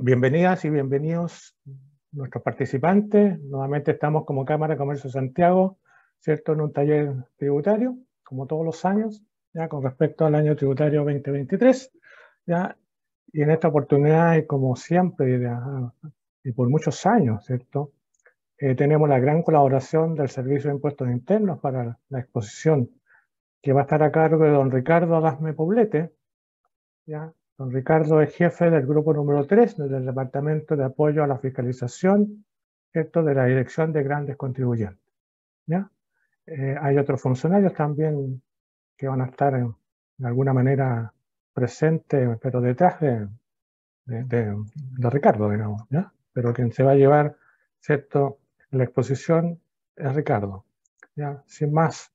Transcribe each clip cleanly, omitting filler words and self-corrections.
Bienvenidas y bienvenidos nuestros participantes. Nuevamente estamos como Cámara de Comercio de Santiago, ¿cierto? En un taller tributario, como todos los años, ya con respecto al año tributario 2023, ya. Y en esta oportunidad, y como siempre, ya, y por muchos años, ¿cierto? Tenemos la gran colaboración del Servicio de Impuestos Internos para la exposición, que va a estar a cargo de don Ricardo Adasme Poblete, ¿ya? Don Ricardo es jefe del grupo número 3 del Departamento de Apoyo a la Fiscalización, ¿cierto? De la Dirección de Grandes Contribuyentes, ¿ya? Hay otros funcionarios también que van a estar de alguna manera presentes, pero detrás de Ricardo, digamos, ¿ya? Pero quien se va a llevar, ¿cierto? La exposición es Ricardo, ¿ya? Sin más,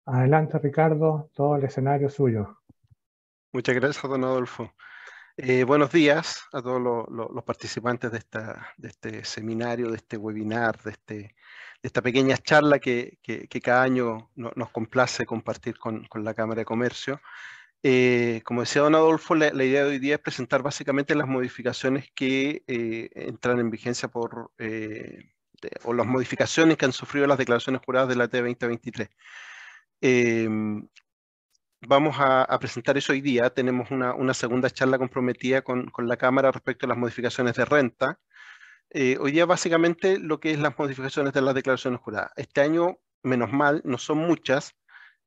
adelante Ricardo, todo el escenario es suyo. Muchas gracias, don Adolfo. Buenos días a todos los participantes de este seminario, de este webinar, de esta pequeña charla que cada año nos complace compartir con la Cámara de Comercio. Como decía don Adolfo, la idea de hoy día es presentar básicamente las modificaciones que entran en vigencia o las modificaciones que han sufrido las declaraciones juradas de la T 2023. Vamos a presentar eso hoy día. Tenemos una segunda charla comprometida con la Cámara respecto a las modificaciones de renta. Hoy día básicamente lo que es las modificaciones de las declaraciones juradas. Este año, menos mal, no son muchas.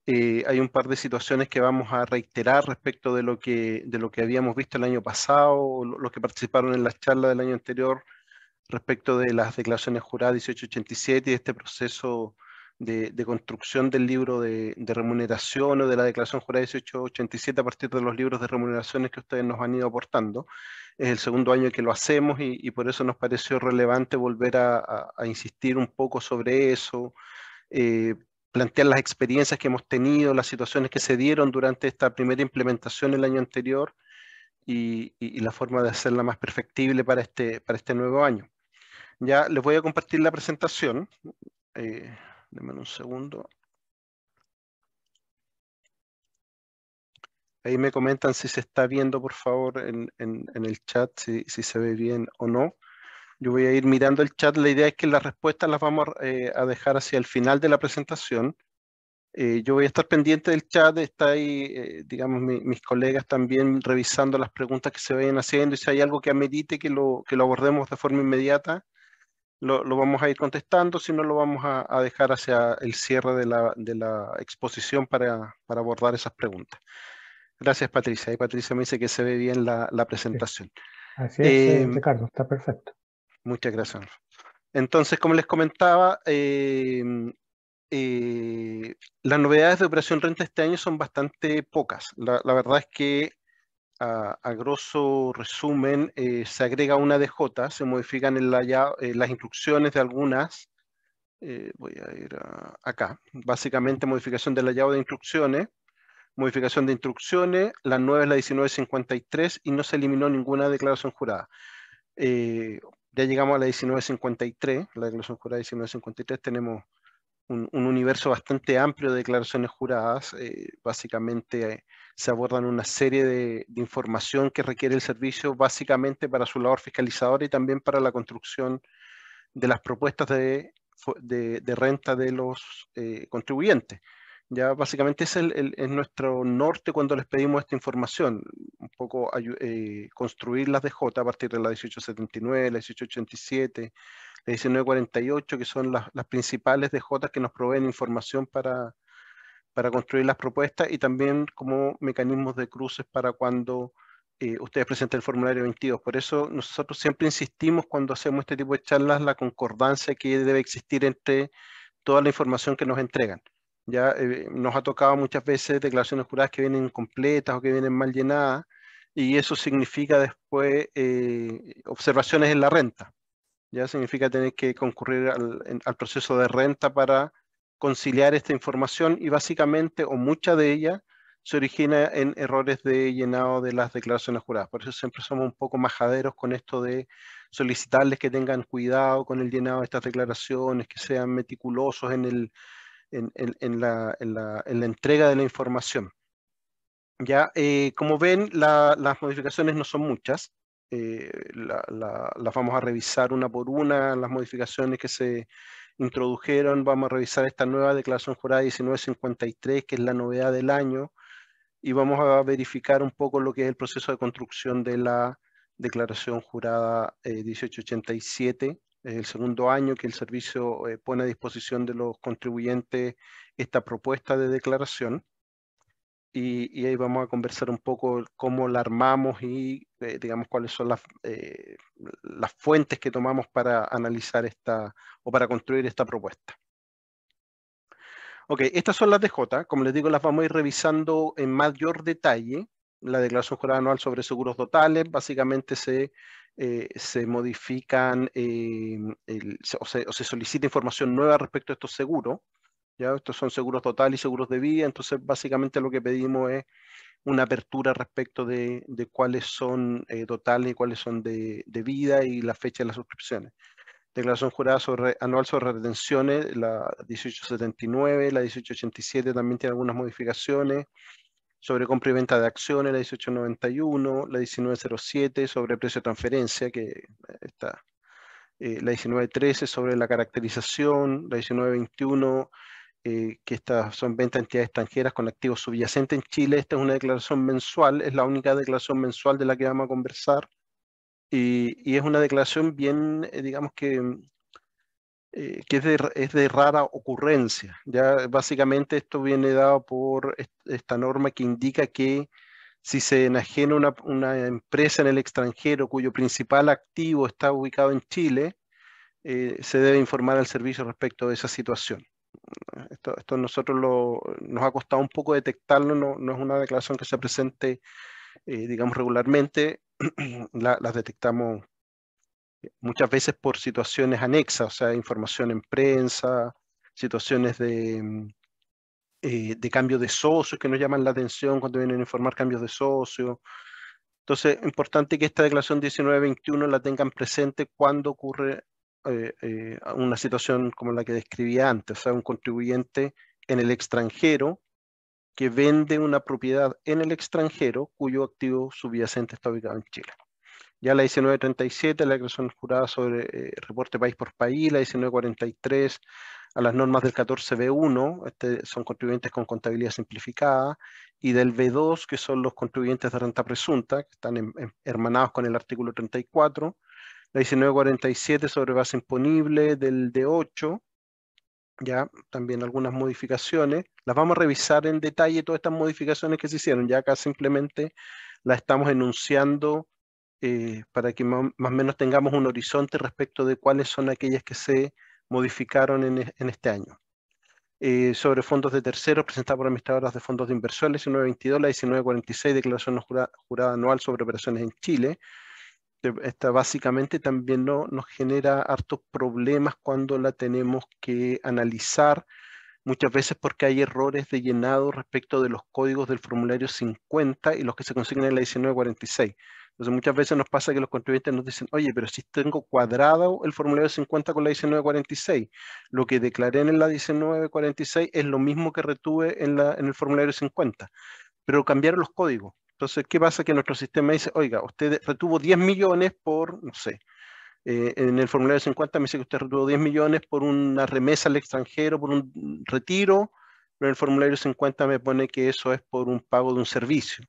Hay un par de situaciones que vamos a reiterar respecto de lo que habíamos visto el año pasado, o los que participaron en la charla del año anterior respecto de las declaraciones juradas 1887 y de este proceso de construcción del libro de remuneración o de la declaración jurada 1887 a partir de los libros de remuneraciones que ustedes nos han ido aportando. Es el segundo año que lo hacemos y por eso nos pareció relevante volver a insistir un poco sobre eso, plantear las experiencias que hemos tenido, las situaciones que se dieron durante esta primera implementación el año anterior y la forma de hacerla más perfectible para este nuevo año. Ya les voy a compartir la presentación. Denme un segundo. Ahí me comentan si se está viendo, por favor, en el chat, si se ve bien o no. Yo voy a ir mirando el chat. La idea es que las respuestas las vamos a dejar hacia el final de la presentación. Yo voy a estar pendiente del chat. Está ahí, digamos, mis colegas también revisando las preguntas que se vayan haciendo. Y si hay algo que amerite que lo abordemos de forma inmediata, lo vamos a ir contestando, si no lo vamos a dejar hacia el cierre de la exposición para abordar esas preguntas. Gracias, Patricia. Ahí Patricia me dice que se ve bien la presentación. Sí. Así es, Ricardo, está perfecto. Muchas gracias. Entonces, como les comentaba, las novedades de Operación Renta este año son bastante pocas. La verdad es que a grosso resumen, se agrega una DJ, se modifican las instrucciones de algunas. Voy a ir acá. Básicamente modificación de la llave de instrucciones, modificación de instrucciones, la nueva es la 1953 y no se eliminó ninguna declaración jurada. Ya llegamos a la 1953, la declaración jurada 1953, tenemos un universo bastante amplio de declaraciones juradas. Básicamente se abordan una serie de información que requiere el servicio básicamente para su labor fiscalizadora y también para la construcción de las propuestas de renta de los contribuyentes. Ya básicamente ese es nuestro norte cuando les pedimos esta información, un poco construir las DJ a partir de la 1879, la 1887, la 1948, que son las principales DJ que nos proveen información para construir las propuestas y también como mecanismos de cruces para cuando ustedes presenten el formulario 22. Por eso nosotros siempre insistimos cuando hacemos este tipo de charlas la concordancia que debe existir entre toda la información que nos entregan. Ya nos ha tocado muchas veces declaraciones juradas que vienen incompletas o que vienen mal llenadas y eso significa después observaciones en la renta. Ya significa tener que concurrir al proceso de renta para conciliar esta información y básicamente, o mucha de ella, se origina en errores de llenado de las declaraciones juradas. Por eso siempre somos un poco majaderos con esto de solicitarles que tengan cuidado con el llenado de estas declaraciones, que sean meticulosos en la entrega de la información. Ya, como ven, las modificaciones no son muchas. las vamos a revisar una por una, las modificaciones que se introdujeron. Vamos a revisar esta nueva declaración jurada 1953, que es la novedad del año, y vamos a verificar un poco lo que es el proceso de construcción de la declaración jurada 1887, el segundo año que el servicio pone a disposición de los contribuyentes esta propuesta de declaración. Y ahí vamos a conversar un poco cómo la armamos y digamos cuáles son las fuentes que tomamos para analizar o para construir esta propuesta. Ok, estas son las DJ. Como les digo, las vamos a ir revisando en mayor detalle. La declaración jurada anual sobre seguros totales, básicamente se modifican o se solicita información nueva respecto a estos seguros. ¿Ya? Estos son seguros totales y seguros de vida, entonces básicamente lo que pedimos es una apertura respecto de cuáles son totales y cuáles son de vida y la fecha de las suscripciones. Declaración jurada anual sobre retenciones, la 1879, la 1887 también tiene algunas modificaciones. Sobre compra y venta de acciones, la 1891, la 1907 sobre precio de transferencia, que está. La 1913 sobre la caracterización, la 1921 que estas son ventas de entidades extranjeras con activos subyacentes en Chile. Esta es una declaración mensual, es la única declaración mensual de la que vamos a conversar. Y es una declaración bien, digamos que es de rara ocurrencia. Ya básicamente esto viene dado por esta norma que indica que si se enajena una empresa en el extranjero cuyo principal activo está ubicado en Chile, se debe informar al servicio respecto de esa situación. Esto nosotros nos ha costado un poco detectarlo, no es una declaración que se presente, digamos, regularmente. Las detectamos muchas veces por situaciones anexas, o sea, información en prensa, situaciones de cambio de socios que nos llaman la atención cuando vienen a informar cambios de socios. Entonces, es importante que esta declaración 1921 la tengan presente cuando ocurre una situación como la que describía antes, o sea, un contribuyente en el extranjero que vende una propiedad en el extranjero cuyo activo subyacente está ubicado en Chile. Ya la 1937, la declaración jurada sobre reporte país por país, la 1943, a las normas del 14B1, son contribuyentes con contabilidad simplificada, y del B2, que son los contribuyentes de renta presunta, que están hermanados con el artículo 34, la 1947 sobre base imponible del D8, ya también algunas modificaciones. Las vamos a revisar en detalle todas estas modificaciones que se hicieron, ya acá simplemente las estamos enunciando para que más o menos tengamos un horizonte respecto de cuáles son aquellas que se modificaron en este año. Sobre fondos de terceros presentados por administradoras de fondos de inversión, la 1922, la 1946, declaración jurada anual sobre operaciones en Chile. Esta básicamente también nos genera hartos problemas cuando la tenemos que analizar, muchas veces porque hay errores de llenado respecto de los códigos del formulario 50 y los que se consignan en la 1946. Entonces muchas veces nos pasa que los contribuyentes nos dicen, oye, pero si tengo cuadrado el formulario 50 con la 1946, lo que declaré en la 1946 es lo mismo que retuve en el formulario 50, pero cambiaron los códigos. Entonces, ¿qué pasa? Que nuestro sistema dice, oiga, usted retuvo 10 millones por, no sé, en el formulario 50 me dice que usted retuvo 10 millones por una remesa al extranjero, por un retiro, pero en el formulario 50 me pone que eso es por un pago de un servicio.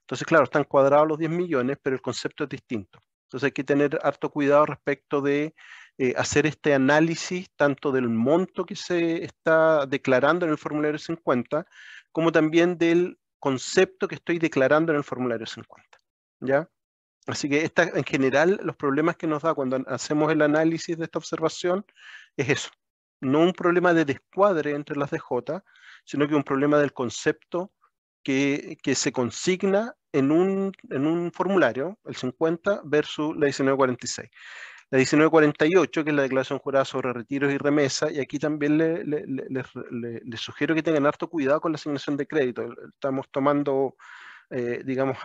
Entonces, claro, están cuadrados los 10 millones, pero el concepto es distinto. Entonces hay que tener harto cuidado respecto de hacer este análisis tanto del monto que se está declarando en el formulario 50, como también del concepto que estoy declarando en el formulario 50. ¿Ya? Así que en general los problemas que nos da cuando hacemos el análisis de esta observación es eso. No un problema de descuadre entre las DJ, sino que un problema del concepto que se consigna en un formulario, el 50 versus la 1946. La 1948, que es la declaración jurada sobre retiros y remesa, y aquí también les sugiero que tengan harto cuidado con la asignación de crédito. Estamos tomando digamos,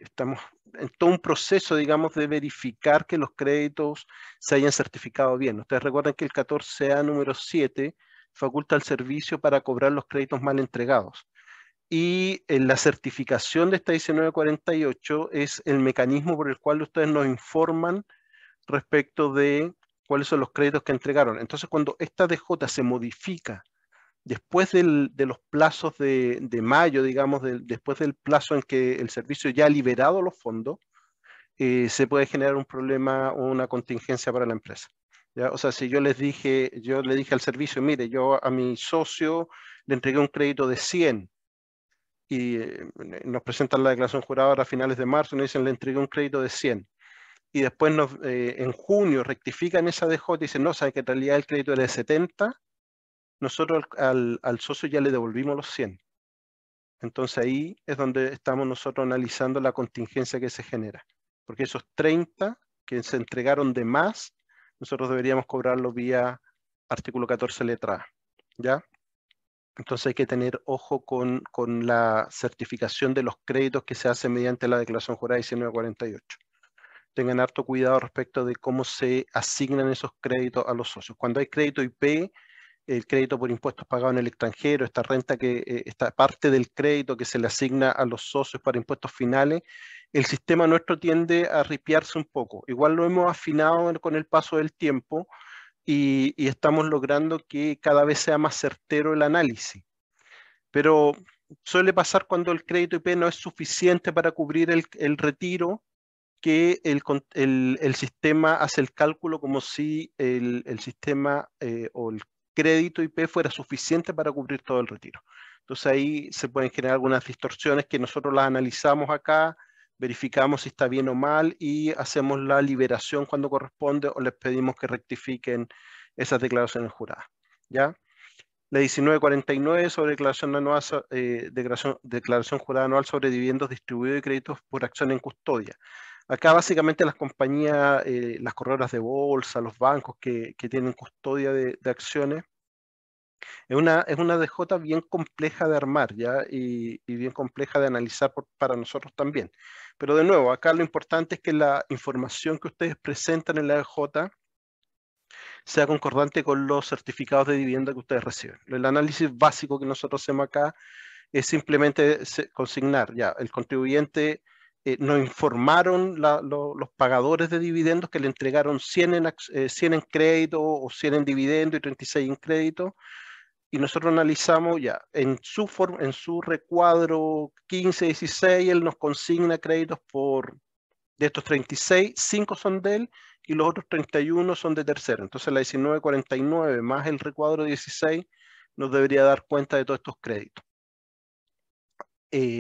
estamos en todo un proceso, digamos, de verificar que los créditos se hayan certificado bien. Ustedes recuerdan que el 14A número 7 faculta al servicio para cobrar los créditos mal entregados. Y la certificación de esta 1948 es el mecanismo por el cual ustedes nos informan respecto de cuáles son los créditos que entregaron. Entonces, cuando esta DJ se modifica después de los plazos de mayo, digamos, después del plazo en que el servicio ya ha liberado los fondos, se puede generar un problema o una contingencia para la empresa. ¿Ya? O sea, si yo le dije al servicio, mire, yo a mi socio le entregué un crédito de 100 y nos presentan la declaración jurada a finales de marzo y nos dicen, le entregué un crédito de 100. Y después en junio rectifican esa DJ y dicen, no, sabe que en realidad el crédito era de 70, nosotros al socio ya le devolvimos los 100. Entonces ahí es donde estamos nosotros analizando la contingencia que se genera. Porque esos 30 que se entregaron de más, nosotros deberíamos cobrarlo vía artículo 14 letra A. ¿Ya? Entonces hay que tener ojo con la certificación de los créditos que se hace mediante la declaración jurada 1948. Tengan harto cuidado respecto de cómo se asignan esos créditos a los socios. Cuando hay crédito IP, el crédito por impuestos pagados en el extranjero, esta renta esta parte del crédito que se le asigna a los socios para impuestos finales, el sistema nuestro tiende a ripiarse un poco. Igual lo hemos afinado con el paso del tiempo y estamos logrando que cada vez sea más certero el análisis. Pero suele pasar cuando el crédito IP no es suficiente para cubrir el retiro, que el sistema hace el cálculo como si el sistema o el crédito IP fuera suficiente para cubrir todo el retiro. Entonces ahí se pueden generar algunas distorsiones que nosotros las analizamos acá, verificamos si está bien o mal y hacemos la liberación cuando corresponde o les pedimos que rectifiquen esas declaraciones juradas. ¿Ya? La 1949 sobre declaración anual, declaración jurada anual sobre dividendos distribuidos y créditos por acción en custodia. Acá básicamente las compañías, las corredoras de bolsa, los bancos que tienen custodia de acciones, es una DJ bien compleja de armar, ¿ya? Y bien compleja de analizar para nosotros también. Pero de nuevo, acá lo importante es que la información que ustedes presentan en la DJ sea concordante con los certificados de dividenda que ustedes reciben. El análisis básico que nosotros hacemos acá es simplemente consignar, ya, el contribuyente nos informaron los pagadores de dividendos que le entregaron 100 en crédito o 100 en dividendo y 36 en crédito, y nosotros analizamos ya, en su recuadro 15-16, él nos consigna créditos de estos 36, 5 son de él y los otros 31 son de tercero. Entonces la 1949 más el recuadro 16 nos debería dar cuenta de todos estos créditos.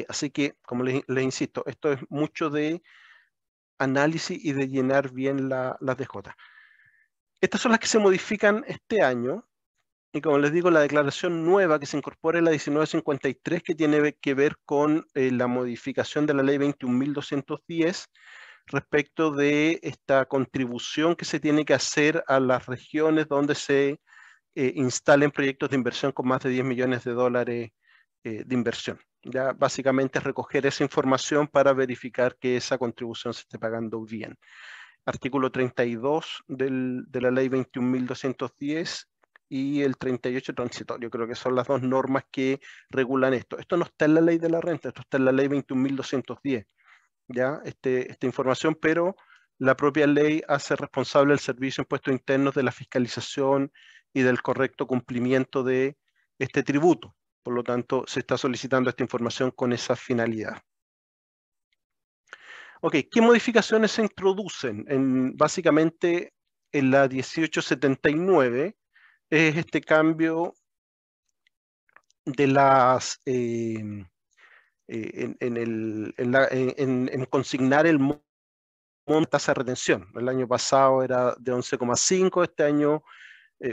Así que, como les insisto, esto es mucho de análisis y de llenar bien las DJ. Estas son las que se modifican este año. Y como les digo, la declaración nueva que se incorpora en la 1953, que tiene que ver con la modificación de la ley 21.210 respecto de esta contribución que se tiene que hacer a las regiones donde se instalen proyectos de inversión con más de 10 millones de dólares de inversión. Ya básicamente es recoger esa información para verificar que esa contribución se esté pagando bien. Artículo 32 de la ley 21.210 y el 38 transitorio. Creo que son las dos normas que regulan esto. Esto no está en la ley de la renta, esto está en la ley 21.210. ¿Ya? Esta información, pero la propia ley hace responsable al Servicio de Impuestos Internos de la fiscalización y del correcto cumplimiento de este tributo. Por lo tanto, se está solicitando esta información con esa finalidad. Ok, ¿qué modificaciones se introducen? Básicamente, en la 1879 es este cambio de las... en consignar el monto de tasa de retención. El año pasado era de 11,5, este año,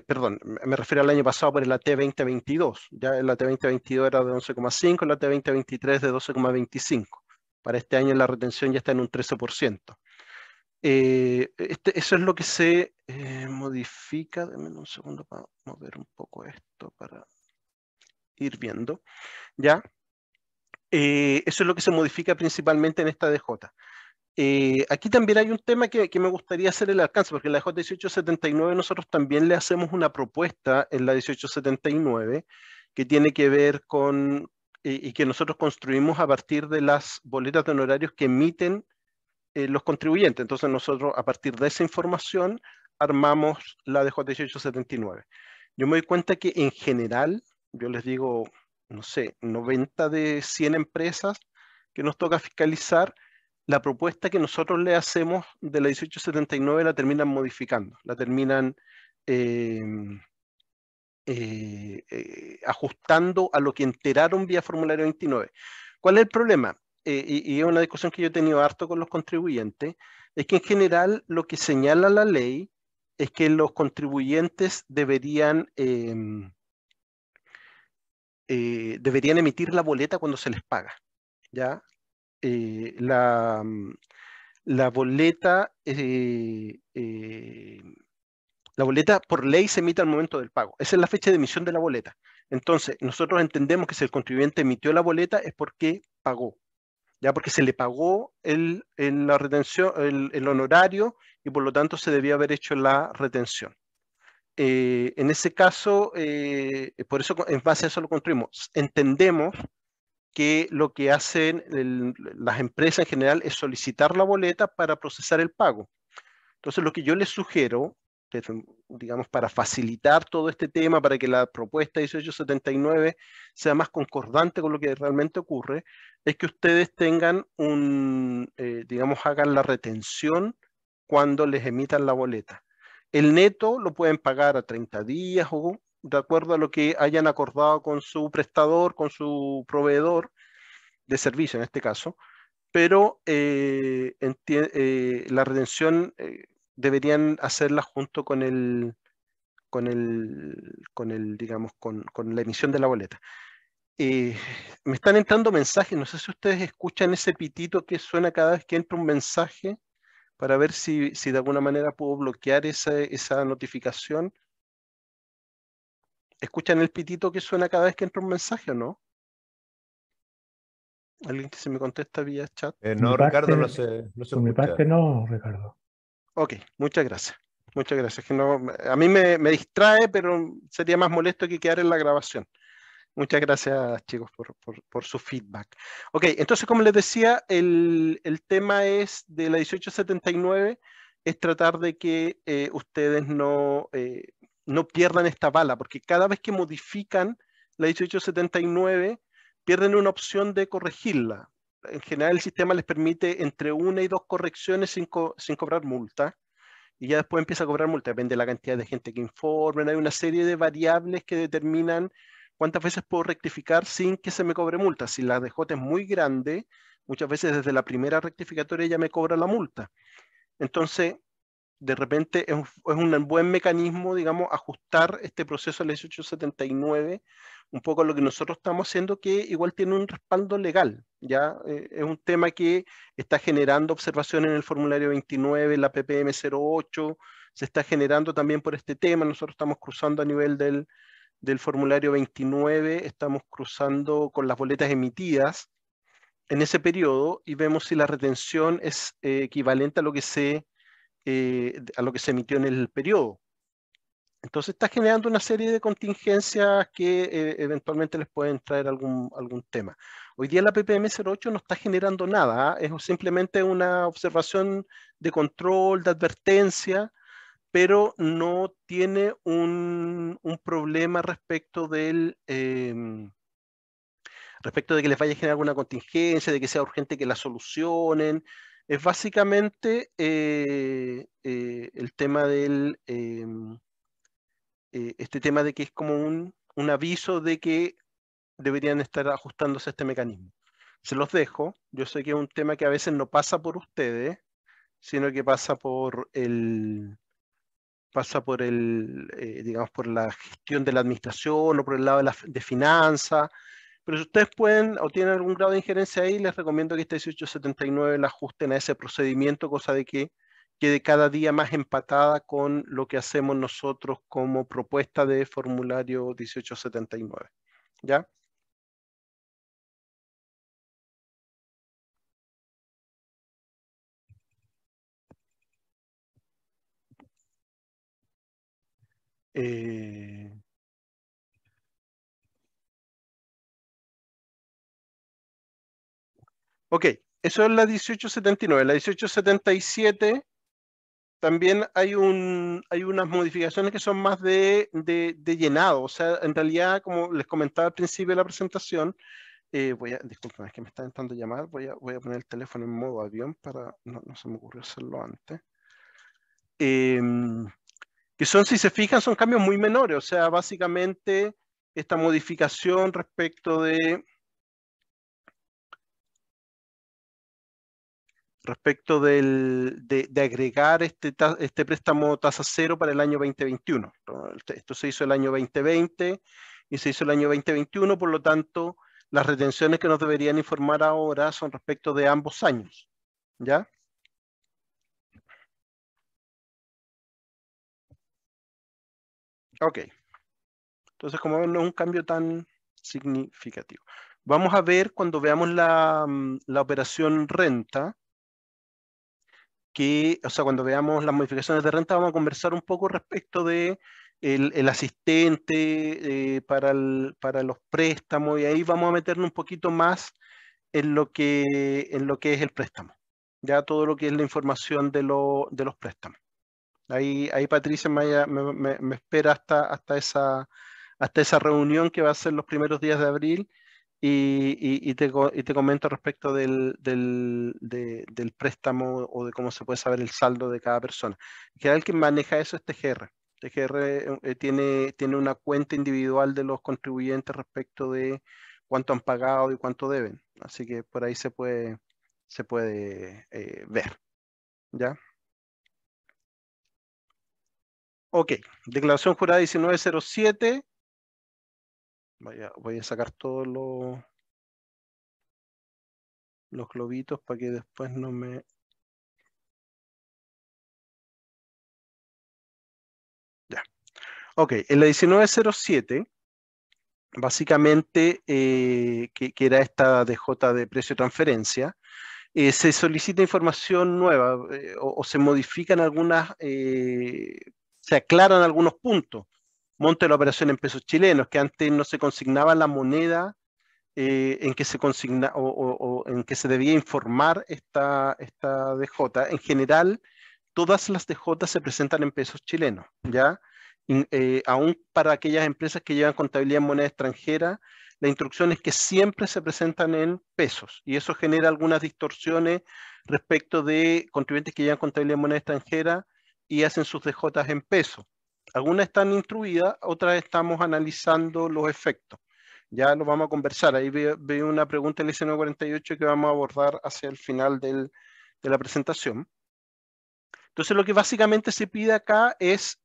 perdón, me refiero al año pasado por la T2022. Ya la T2022 era de 11,5, la T2023 de 12,25. Para este año la retención ya está en un 13%. Eso es lo que se modifica. Denme un segundo para mover un poco esto para ir viendo. ¿Ya? Eso es lo que se modifica principalmente en esta DJ. Aquí también hay un tema que me gustaría hacer el alcance, porque en la DJ 1879 nosotros también le hacemos una propuesta en la 1879 que tiene que ver con y que nosotros construimos a partir de las boletas de honorarios que emiten los contribuyentes. Entonces nosotros a partir de esa información armamos la DJ 1879. Yo me doy cuenta que en general, yo les digo, no sé, 90 de 100 empresas que nos toca fiscalizar, la propuesta que nosotros le hacemos de la 1879 la terminan modificando, la terminan ajustando a lo que enteraron vía formulario 29. ¿Cuál es el problema? Y es una discusión que yo he tenido harto con los contribuyentes, es que en general lo que señala la ley es que los contribuyentes deberían emitir la boleta cuando se les paga, ¿ya? La boleta la boleta por ley se emite al momento del pago. Esa es la fecha de emisión de la boleta. Entonces, nosotros entendemos que si el contribuyente emitió la boleta es porque pagó, ya porque se le pagó la retención, el honorario y por lo tanto se debía haber hecho la retención. En ese caso, por eso en base a eso lo construimos. Entendemos que lo que hacen las empresas en general es solicitar la boleta para procesar el pago. Entonces, lo que yo les sugiero, digamos, para facilitar todo este tema, para que la propuesta 1879 sea más concordante con lo que realmente ocurre, es que ustedes tengan digamos, hagan la retención cuando les emitan la boleta. El neto lo pueden pagar a 30 días o de acuerdo a lo que hayan acordado con su prestador, con su proveedor de servicio en este caso, pero la retención deberían hacerla junto digamos, con la emisión de la boleta. Me están entrando mensajes, no sé si ustedes escuchan ese pitito que suena cada vez que entra un mensaje, para ver si de alguna manera puedo bloquear esa notificación. ¿Escuchan el pitito que suena cada vez que entra un mensaje o no? ¿Alguien que se me contesta vía chat? No, Ricardo, no se Por mi escucha. parte no, Ricardo. Ok, muchas gracias. Muchas gracias. Que no, a mí me distrae, pero sería más molesto que quedar en la grabación. Muchas gracias, chicos, por su feedback. Ok, entonces, como les decía, el tema es de la 1879, es tratar de que ustedes no pierdan esta bala, porque cada vez que modifican la 1879, pierden una opción de corregirla. En general, el sistema les permite entre una y dos correcciones sin cobrar multa, y ya después empieza a cobrar multa, depende de la cantidad de gente que informen, hay una serie de variables que determinan cuántas veces puedo rectificar sin que se me cobre multa. Si la DJ es muy grande, muchas veces desde la primera rectificatoria ya me cobra la multa. Entonces, de repente es un buen mecanismo, digamos, ajustar este proceso a la 1879, un poco a lo que nosotros estamos haciendo, que igual tiene un respaldo legal, ¿ya? Es un tema que está generando observaciones en el formulario 29, la PPM 08, se está generando también por este tema, nosotros estamos cruzando a nivel del formulario 29, estamos cruzando con las boletas emitidas en ese periodo y vemos si la retención es equivalente a lo que se emitió en el periodo. Entonces está generando una serie de contingencias que eventualmente les pueden traer algún tema. Hoy día la PPM 08 no está generando nada, es simplemente una observación de control, de advertencia, pero no tiene un problema respecto respecto de que les vaya a generar alguna contingencia, de que sea urgente que la solucionen. Es básicamente el tema este tema de que es como un aviso de que deberían estar ajustándose a este mecanismo. Se los dejo. Yo sé que es un tema que a veces no pasa por ustedes, sino que pasa digamos, por la gestión de la administración o por el lado de finanzas. Pero si ustedes pueden o tienen algún grado de injerencia ahí, les recomiendo que este 1879 la ajusten a ese procedimiento, cosa de que quede cada día más empatada con lo que hacemos nosotros como propuesta de formulario 1879. ¿Ya? Ok, eso es la 1879. La 1877 también hay unas modificaciones que son más de llenado. O sea, en realidad, como les comentaba al principio de la presentación, disculpen, es que me está intentando llamar. Voy a poner el teléfono en modo avión para... No se me ocurrió hacerlo antes. Que son, si se fijan, son cambios muy menores. O sea, básicamente esta modificación respecto de agregar este préstamo tasa cero para el año 2021. Esto se hizo el año 2020 y se hizo el año 2021, por lo tanto, las retenciones que nos deberían informar ahora son respecto de ambos años. ¿Ya? Ok. Entonces, como ven, no es un cambio tan significativo. Vamos a ver cuando veamos la operación renta, o sea, cuando veamos las modificaciones de renta, vamos a conversar un poco respecto de el asistente para los préstamos, y ahí vamos a meternos un poquito más en lo que es el préstamo. Ya todo lo que es la información de los préstamos. Ahí Patricia me espera hasta esa reunión que va a ser los primeros días de abril, y te comento respecto del préstamo o de cómo se puede saber el saldo de cada persona. En general, el que maneja eso es TGR. TGR tiene una cuenta individual de los contribuyentes respecto de cuánto han pagado y cuánto deben. Así que por ahí se puede ver. ¿Ya? Ok, declaración jurada 1907. Voy a sacar todos los globitos para que después no me... Ya. Ok, en la 1907, básicamente, que era esta DJ de precio de transferencia, se solicita información nueva, o se modifican se aclaran algunos puntos. Monto de la operación en pesos chilenos, que antes no se consignaba la moneda en que se consigna o en que se debía informar esta DJ. En general, todas las DJ se presentan en pesos chilenos, ¿ya? Aún para aquellas empresas que llevan contabilidad en moneda extranjera, la instrucción es que siempre se presentan en pesos, y eso genera algunas distorsiones respecto de contribuyentes que llevan contabilidad en moneda extranjera y hacen sus DJs en pesos. Algunas están instruidas, otras estamos analizando los efectos. Ya lo vamos a conversar. Ahí veo una pregunta en el IC948 que vamos a abordar hacia el final de la presentación. Entonces, lo que básicamente se pide acá es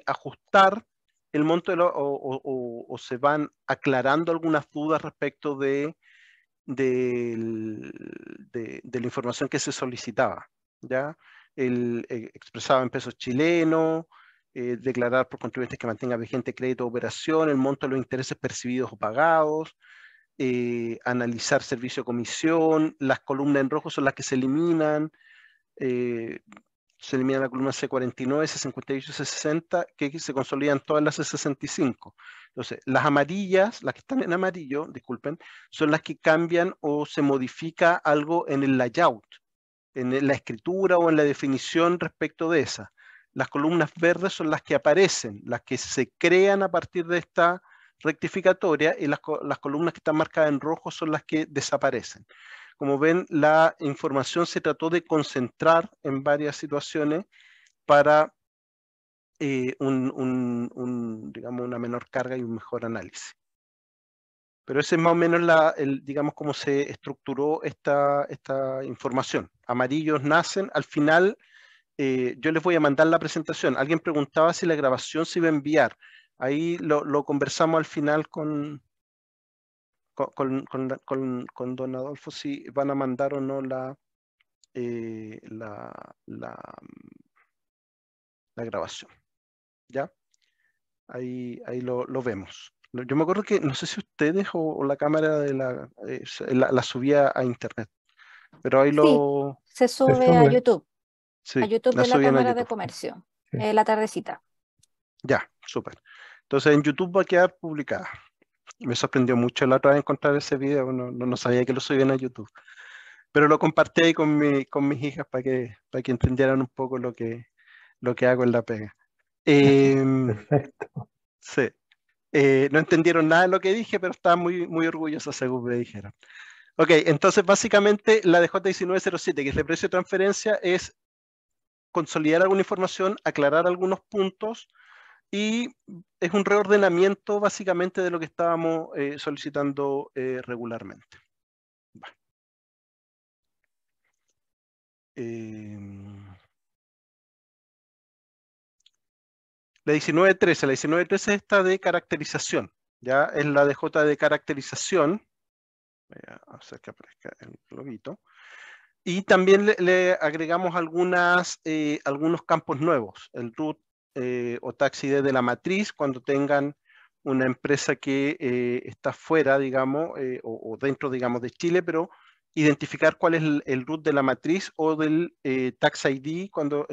ajustar el monto o se van aclarando algunas dudas respecto de la información que se solicitaba. ¿Ya? Expresado en pesos chilenos, declarar por contribuyentes que mantenga vigente crédito o operación, el monto de los intereses percibidos o pagados, analizar servicio de comisión, las columnas en rojo son las que se eliminan, se elimina la columna C49, C58, C60, que se consolidan todas las C65. Entonces, las amarillas, las que están en amarillo, disculpen, son las que cambian o se modifica algo en el layout, en la escritura o en la definición respecto de esa. Las columnas verdes son las que aparecen, las que se crean a partir de esta rectificatoria, y las columnas que están marcadas en rojo son las que desaparecen. Como ven, la información se trató de concentrar en varias situaciones para digamos, una menor carga y un mejor análisis. Pero ese es más o menos digamos, cómo se estructuró esta información. Amarillos nacen, al final yo les voy a mandar la presentación. Alguien preguntaba si la grabación se iba a enviar. Ahí lo conversamos al final con don Adolfo, si van a mandar o no la grabación. ¿Ya? Ahí lo vemos. Yo me acuerdo que, no sé si ustedes o la cámara la subía a internet, pero ahí Sí, se sube a YouTube sí, la de la subían a Cámara de YouTube. Comercio, Sí. la tardecita. Ya, súper. Entonces en YouTube va a quedar publicada. Me sorprendió mucho la otra vez encontrar ese video, no sabía que lo subían a YouTube. pero lo compartí ahí con mis hijas para que entendieran un poco lo que hago en la pega. Perfecto. Sí. No entendieron nada de lo que dije, pero estaban muy, muy orgullosos según me dijeron. Ok, entonces básicamente la DJ1907, que es de precio de transferencia, es consolidar alguna información, aclarar algunos puntos y es un reordenamiento básicamente de lo que estábamos solicitando regularmente. La 1913 está de caracterización, ya es la DJ de caracterización. Voy a hacer que aparezca el globito. Y también le agregamos algunos campos nuevos, el root o tax ID de la matriz, cuando tengan una empresa que está fuera, digamos, o dentro, digamos, de Chile, pero identificar cuál es el root de la matriz o del tax ID cuando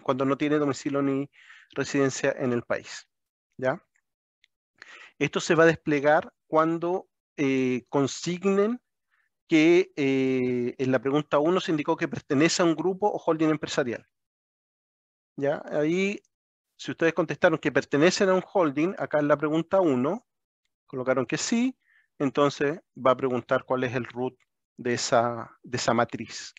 cuando no tiene domicilio ni residencia en el país. ¿Ya? Esto se va a desplegar cuando consignen que en la pregunta 1 se indicó que pertenece a un grupo o holding empresarial. ¿Ya? Ahí, si ustedes contestaron que pertenecen a un holding, acá en la pregunta 1, colocaron que sí, entonces va a preguntar cuál es el root de esa matriz.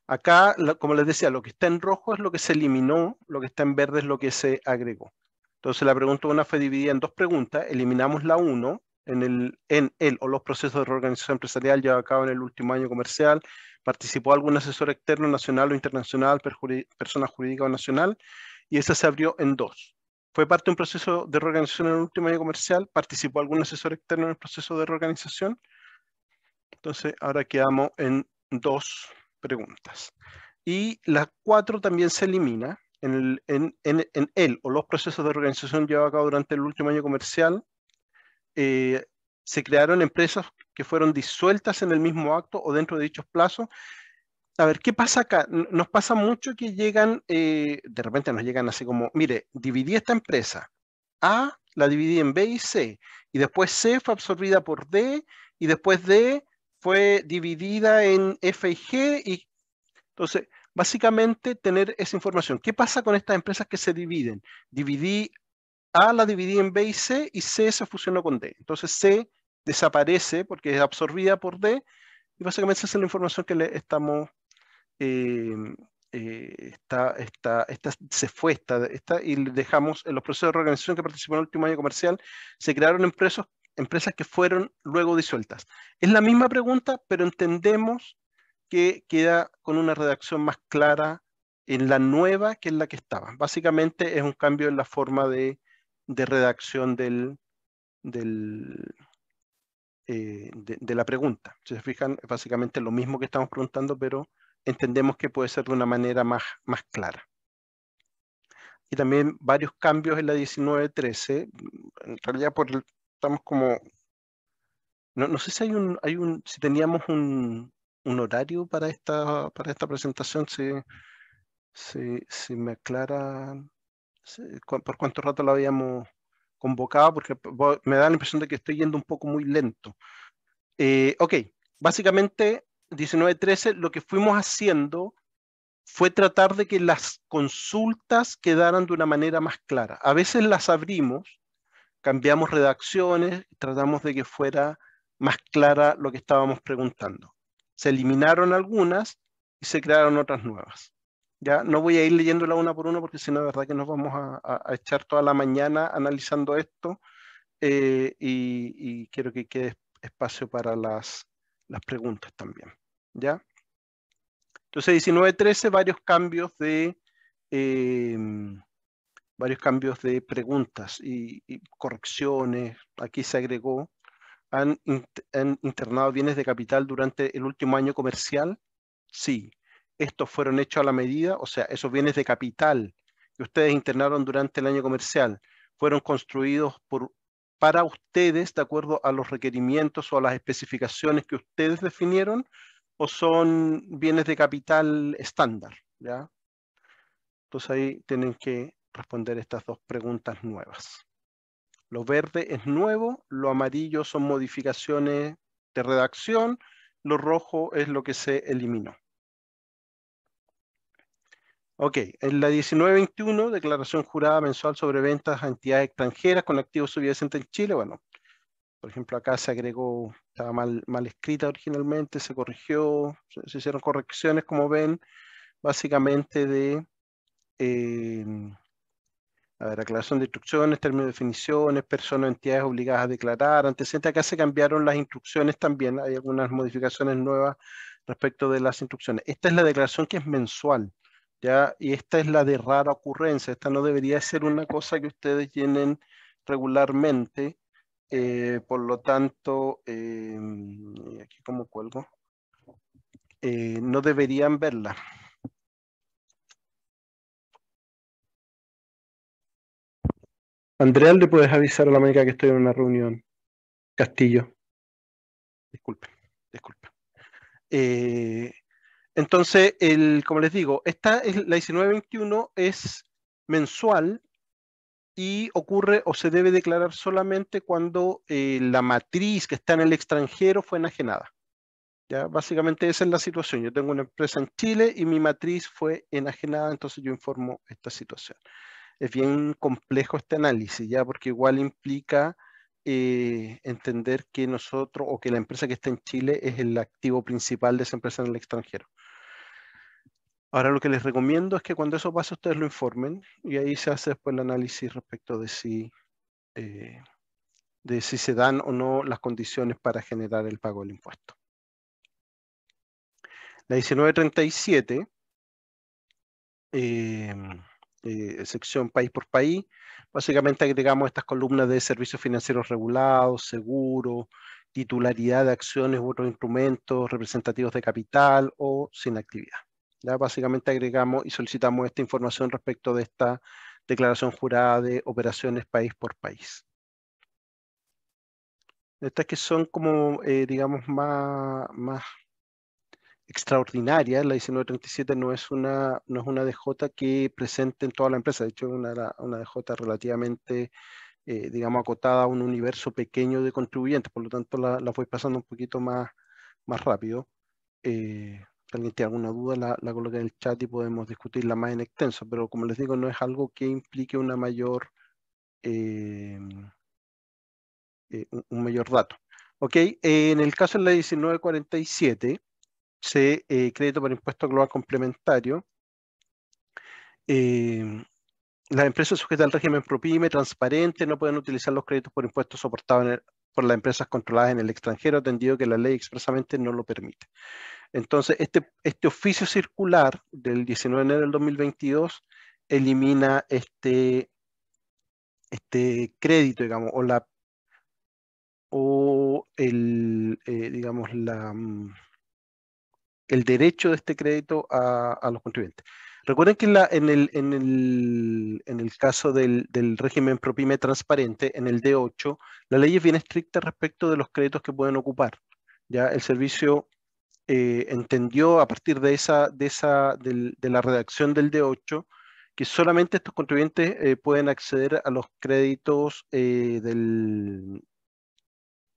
Acá, como les decía, lo que está en rojo es lo que se eliminó, lo que está en verde es lo que se agregó. Entonces la pregunta 1 fue dividida en dos preguntas, eliminamos la 1, en el o los procesos de reorganización empresarial llevados a cabo en el último año comercial, participó algún asesor externo nacional o internacional, persona jurídica o nacional, y esa se abrió en 2. Fue parte de un proceso de reorganización en el último año comercial, participó algún asesor externo en el proceso de reorganización. Entonces ahora quedamos en 2 preguntas. Y la 4 también se elimina. En el o los procesos de organización llevados a cabo durante el último año comercial, se crearon empresas que fueron disueltas en el mismo acto o dentro de dichos plazos. A ver, ¿qué pasa acá? Nos pasa mucho que llegan, de repente nos llegan así como, mire, dividí esta empresa. A la dividí en B y C, y después C fue absorbida por D, y después D fue dividida en F y G, y entonces, básicamente tener esa información. ¿Qué pasa con estas empresas que se dividen? La dividí en B y C se fusionó con D. Entonces C desaparece porque es absorbida por D, y básicamente esa es la información que le estamos, se fue y le dejamos en los procesos de reorganización que participó en el último año comercial, se crearon empresas que fueron luego disueltas. Es la misma pregunta, pero entendemos que queda con una redacción más clara en la nueva que en la que estaba. Básicamente es un cambio en la forma de redacción de la pregunta. Si se fijan, es básicamente lo mismo que estamos preguntando, pero entendemos que puede ser de una manera más clara. Y también varios cambios en la 1913. En realidad estamos como... No sé si si teníamos un horario para esta presentación, si me aclara por cuánto rato lo habíamos convocado, porque me da la impresión de que estoy yendo un poco muy lento. Ok, básicamente 1913 lo que fuimos haciendo fue tratar de que las consultas quedaran de una manera más clara. A veces las abrimos, cambiamos redacciones, tratamos de que fuera más clara lo que estábamos preguntando. Se eliminaron algunas y se crearon otras nuevas. Ya no voy a ir leyéndola una por una porque si no, de verdad que nos vamos a echar toda la mañana analizando esto, y quiero que quede espacio para las preguntas también. ¿Ya? Entonces, 19-13, varios cambios de preguntas y correcciones. Aquí se agregó, ¿han internado bienes de capital durante el último año comercial? Sí. ¿Estos fueron hechos a la medida? O sea, esos bienes de capital que ustedes internaron durante el año comercial, ¿fueron construidos para ustedes de acuerdo a los requerimientos o a las especificaciones que ustedes definieron? ¿O son bienes de capital estándar? ¿Ya? Entonces ahí tienen que responder estas dos preguntas nuevas. Lo verde es nuevo, lo amarillo son modificaciones de redacción, lo rojo es lo que se eliminó. Ok, en la 1921, declaración jurada mensual sobre ventas a entidades extranjeras con activos subyacentes en Chile. Bueno, por ejemplo, acá se agregó, estaba mal escrita originalmente, se corrigió, se hicieron correcciones, como ven, básicamente de aclaración de instrucciones, términos de definiciones, personas o entidades obligadas a declarar, antecedentes. Acá se cambiaron las instrucciones también, hay algunas modificaciones nuevas respecto de las instrucciones. Esta es la declaración que es mensual, ¿ya? Y esta es la de rara ocurrencia. Esta no debería ser una cosa que ustedes llenen regularmente, por lo tanto, aquí como cuelgo, no deberían verla. Andrea, ¿le puedes avisar a la Mónica que estoy en una reunión? Castillo. Disculpe. Entonces, como les digo, esta es la 1921 es mensual y ocurre o se debe declarar solamente cuando la matriz que está en el extranjero fue enajenada. ¿Ya? Básicamente esa es la situación. Yo tengo una empresa en Chile y mi matriz fue enajenada, entonces yo informo esta situación. Es bien complejo este análisis, ¿ya? Porque igual implica entender que nosotros o que la empresa que está en Chile es el activo principal de esa empresa en el extranjero. Ahora lo que les recomiendo es que cuando eso pase ustedes lo informen y ahí se hace después el análisis respecto de si se dan o no las condiciones para generar el pago del impuesto. La 1937, sección país por país, básicamente agregamos estas columnas de servicios financieros regulados, seguros, titularidad de acciones u otros instrumentos representativos de capital o sin actividad. ¿Ya? Básicamente agregamos y solicitamos esta información respecto de esta declaración jurada de operaciones país por país. Estas que son como, digamos, más extraordinaria, la 1937 no es una DJ que presente en toda la empresa, de hecho es una DJ relativamente, digamos, acotada a un universo pequeño de contribuyentes, por lo tanto la voy pasando un poquito más rápido. Si alguien tiene alguna duda, la coloca en el chat y podemos discutirla más en extenso, pero como les digo, no es algo que implique una mayor, un mayor dato. Ok, en el caso de la 1947, crédito para impuesto global complementario. Las empresas sujetas al régimen ProPyme transparente no pueden utilizar los créditos por impuestos soportados por las empresas controladas en el extranjero, atendido que la ley expresamente no lo permite. Entonces, este oficio circular del 19 de enero del 2022 elimina este crédito, digamos, digamos, el derecho de este crédito a los contribuyentes. Recuerden que en el caso del régimen ProPyme transparente, en el D8, la ley es bien estricta respecto de los créditos que pueden ocupar. Ya el servicio entendió a partir de la redacción del D8 que solamente estos contribuyentes pueden acceder a los créditos del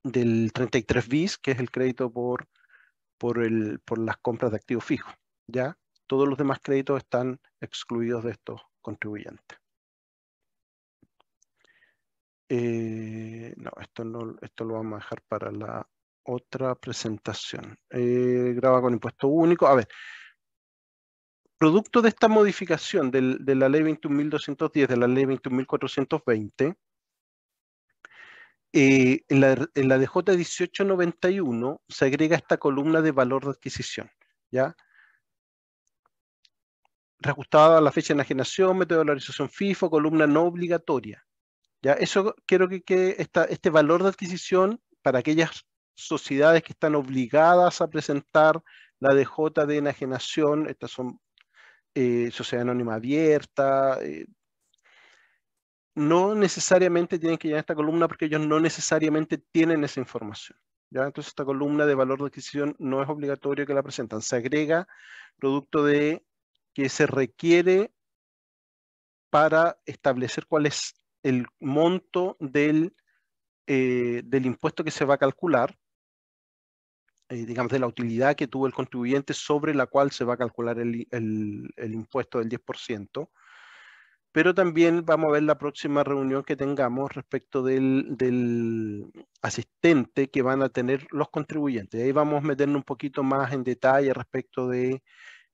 33 bis, que es el crédito por las compras de activos fijos, ¿ya? Todos los demás créditos están excluidos de estos contribuyentes. No, esto lo vamos a dejar para la otra presentación. Graba con impuesto único. A ver, producto de esta modificación de la ley 21.210, de la ley 21.420, en la DJ 1891 se agrega esta columna de valor de adquisición, ¿ya? Reajustada a la fecha de enajenación, método de valorización FIFO, columna no obligatoria. ¿Ya? Eso quiero que quede este valor de adquisición para aquellas sociedades que están obligadas a presentar la DJ de enajenación. Estas son sociedad anónima abierta. No necesariamente tienen que llenar esta columna porque ellos no necesariamente tienen esa información. ¿Ya? Entonces esta columna de valor de adquisición no es obligatorio que la presentan. Se agrega producto de que se requiere para establecer cuál es el monto del impuesto que se va a calcular, digamos, de la utilidad que tuvo el contribuyente sobre la cual se va a calcular el impuesto del 10%. Pero también vamos a ver la próxima reunión que tengamos respecto del asistente que van a tener los contribuyentes. Ahí vamos a meternos un poquito más en detalle respecto de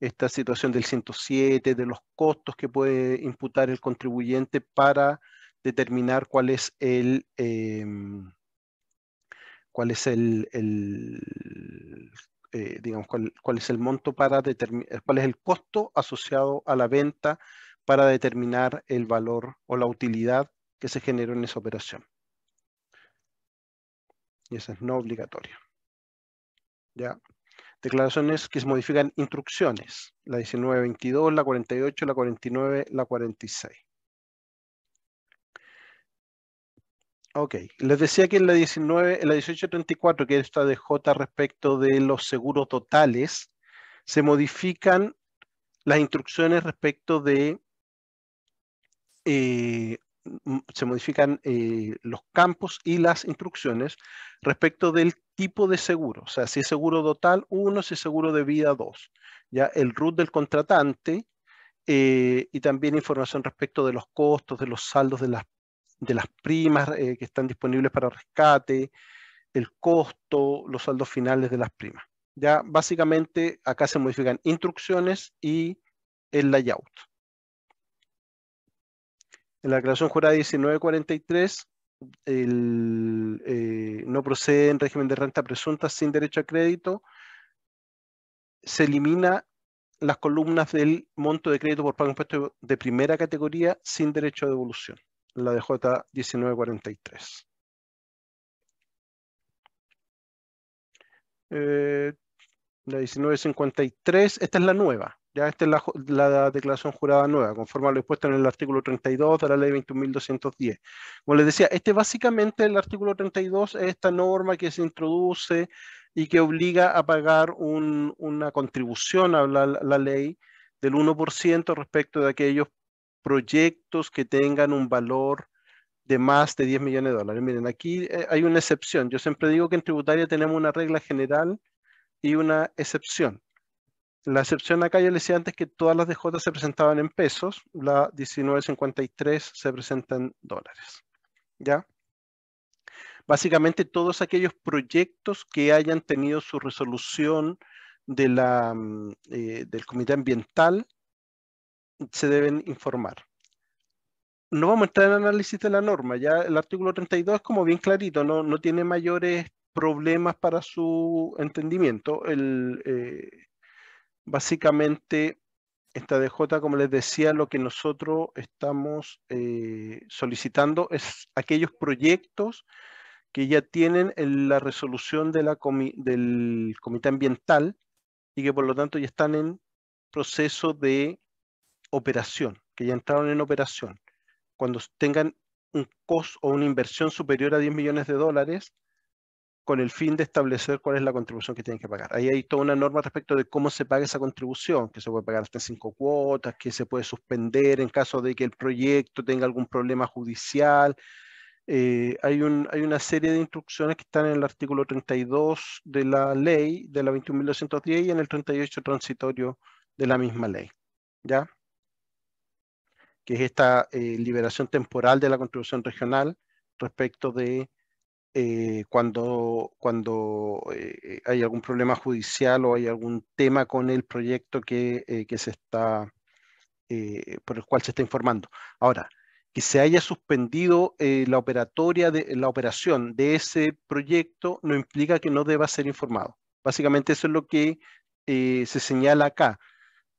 esta situación del 107, de los costos que puede imputar el contribuyente para determinar cuál es digamos, cuál es el monto para determinar, cuál es el costo asociado a la venta para determinar el valor o la utilidad que se generó en esa operación. Y esa es no obligatoria. ¿Ya? Declaraciones que se modifican instrucciones. La 1922, la 48, la 49, la 46. Ok, les decía que en la 1834, que es esta de J respecto de los seguros totales, se modifican las instrucciones respecto de, se modifican los campos y las instrucciones respecto del tipo de seguro. O sea, si es seguro total 1, si es seguro de vida 2. Ya el RUT del contratante y también información respecto de los costos, de los saldos de las primas que están disponibles para rescate, el costo, los saldos finales de las primas. Ya básicamente acá se modifican instrucciones y el layout. En la declaración jurada 1943, no procede en régimen de renta presunta sin derecho a crédito. Se elimina las columnas del monto de crédito por pago de impuestos de primera categoría sin derecho a devolución. La DJ 1943. La 1953, esta es la nueva. Ya esta es la declaración jurada nueva, conforme a lo expuesto en el artículo 32 de la ley 21.210. Como les decía, básicamente el artículo 32 es esta norma que se introduce y que obliga a pagar una contribución a la ley del 1% respecto de aquellos proyectos que tengan un valor de más de 10 millones de dólares. Miren, aquí hay una excepción. Yo siempre digo que en tributaria tenemos una regla general y una excepción. La excepción acá, yo les decía antes que todas las DJ se presentaban en pesos, la 1953 se presenta en dólares. ¿Ya? Básicamente todos aquellos proyectos que hayan tenido su resolución del comité ambiental se deben informar. No vamos a entrar en análisis de la norma, ya el artículo 32 es como bien clarito, no tiene mayores problemas para su entendimiento. Básicamente, esta DJ, como les decía, lo que nosotros estamos solicitando es aquellos proyectos que ya tienen la resolución de del comité ambiental y que por lo tanto ya están en proceso de operación, que ya entraron en operación. Cuando tengan un costo o una inversión superior a 10 millones de dólares, con el fin de establecer cuál es la contribución que tienen que pagar. Ahí hay toda una norma respecto de cómo se paga esa contribución, que se puede pagar hasta en 5 cuotas, que se puede suspender en caso de que el proyecto tenga algún problema judicial. Hay una serie de instrucciones que están en el artículo 32 de la ley, de la 21.210, y en el 38 transitorio de la misma ley. ¿Ya? Que es esta liberación temporal de la contribución regional respecto de cuando hay algún problema judicial o hay algún tema con el proyecto que se está, por el cual se está informando. Ahora, que se haya suspendido la operación de ese proyecto no implica que no deba ser informado. Básicamente eso es lo que se señala acá.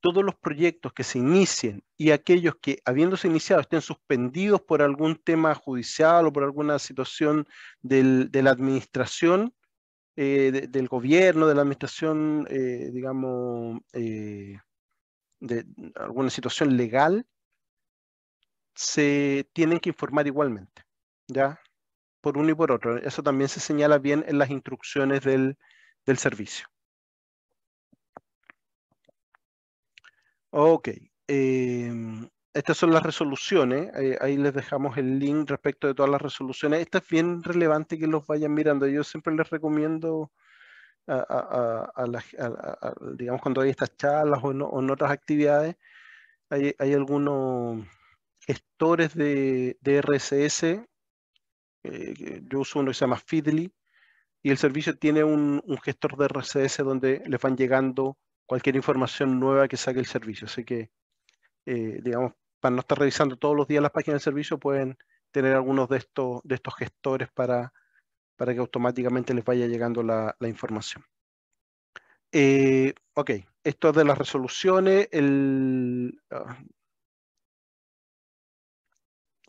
Todos los proyectos que se inicien y aquellos que, habiéndose iniciado, estén suspendidos por algún tema judicial o por alguna situación de la administración, del gobierno, de la administración, digamos, de alguna situación legal, se tienen que informar igualmente, ¿ya? Por uno y por otro. Eso también se señala bien en las instrucciones del servicio. Ok. estas son las resoluciones. Ahí les dejamos el link respecto de todas las resoluciones. Esta es bien relevante que los vayan mirando. Yo siempre les recomiendo, digamos, cuando hay estas charlas o en otras actividades, hay algunos gestores de RSS. Yo uso uno que se llama Feedly, y el servicio tiene un gestor de RSS donde les van llegando cualquier información nueva que saque el servicio. Así que, digamos, para no estar revisando todos los días las páginas del servicio, pueden tener algunos de estos gestores para que automáticamente les vaya llegando la información. Ok, esto es de las resoluciones.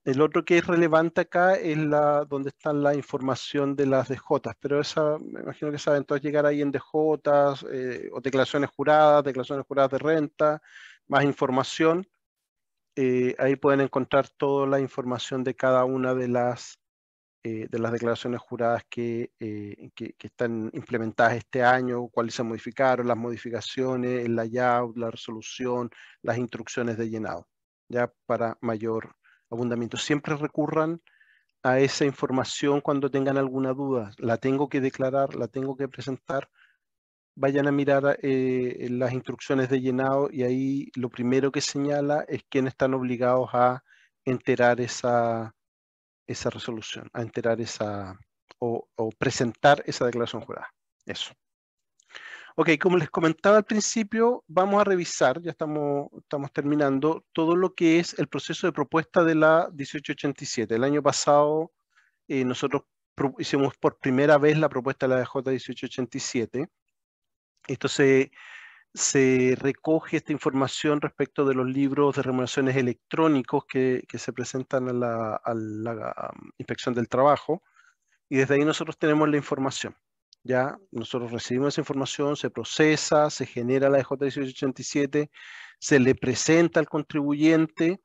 El otro que es relevante acá es donde está la información de las DJs, pero esa, me imagino que saben todos llegar ahí en DJs, o declaraciones juradas de renta, más información. Ahí pueden encontrar toda la información de cada una de las declaraciones juradas que están implementadas este año, cuáles se modificaron, las modificaciones, el layout, la resolución, las instrucciones de llenado, ya para mayor abundamiento. Siempre recurran a esa información cuando tengan alguna duda. La tengo que declarar, la tengo que presentar. Vayan a mirar las instrucciones de llenado, y ahí lo primero que señala es quiénes están obligados a enterar esa resolución, a enterar o presentar esa declaración jurada. Eso. Ok, como les comentaba al principio, vamos a revisar, ya estamos terminando, todo lo que es el proceso de propuesta de la 1887. El año pasado nosotros hicimos por primera vez la propuesta de la DJ 1887. Esto se recoge esta información respecto de los libros de remuneraciones electrónicos que se presentan a la Inspección del Trabajo, y desde ahí nosotros tenemos la información. Ya nosotros recibimos esa información, se procesa, se genera la DJ 1887, se le presenta al contribuyente,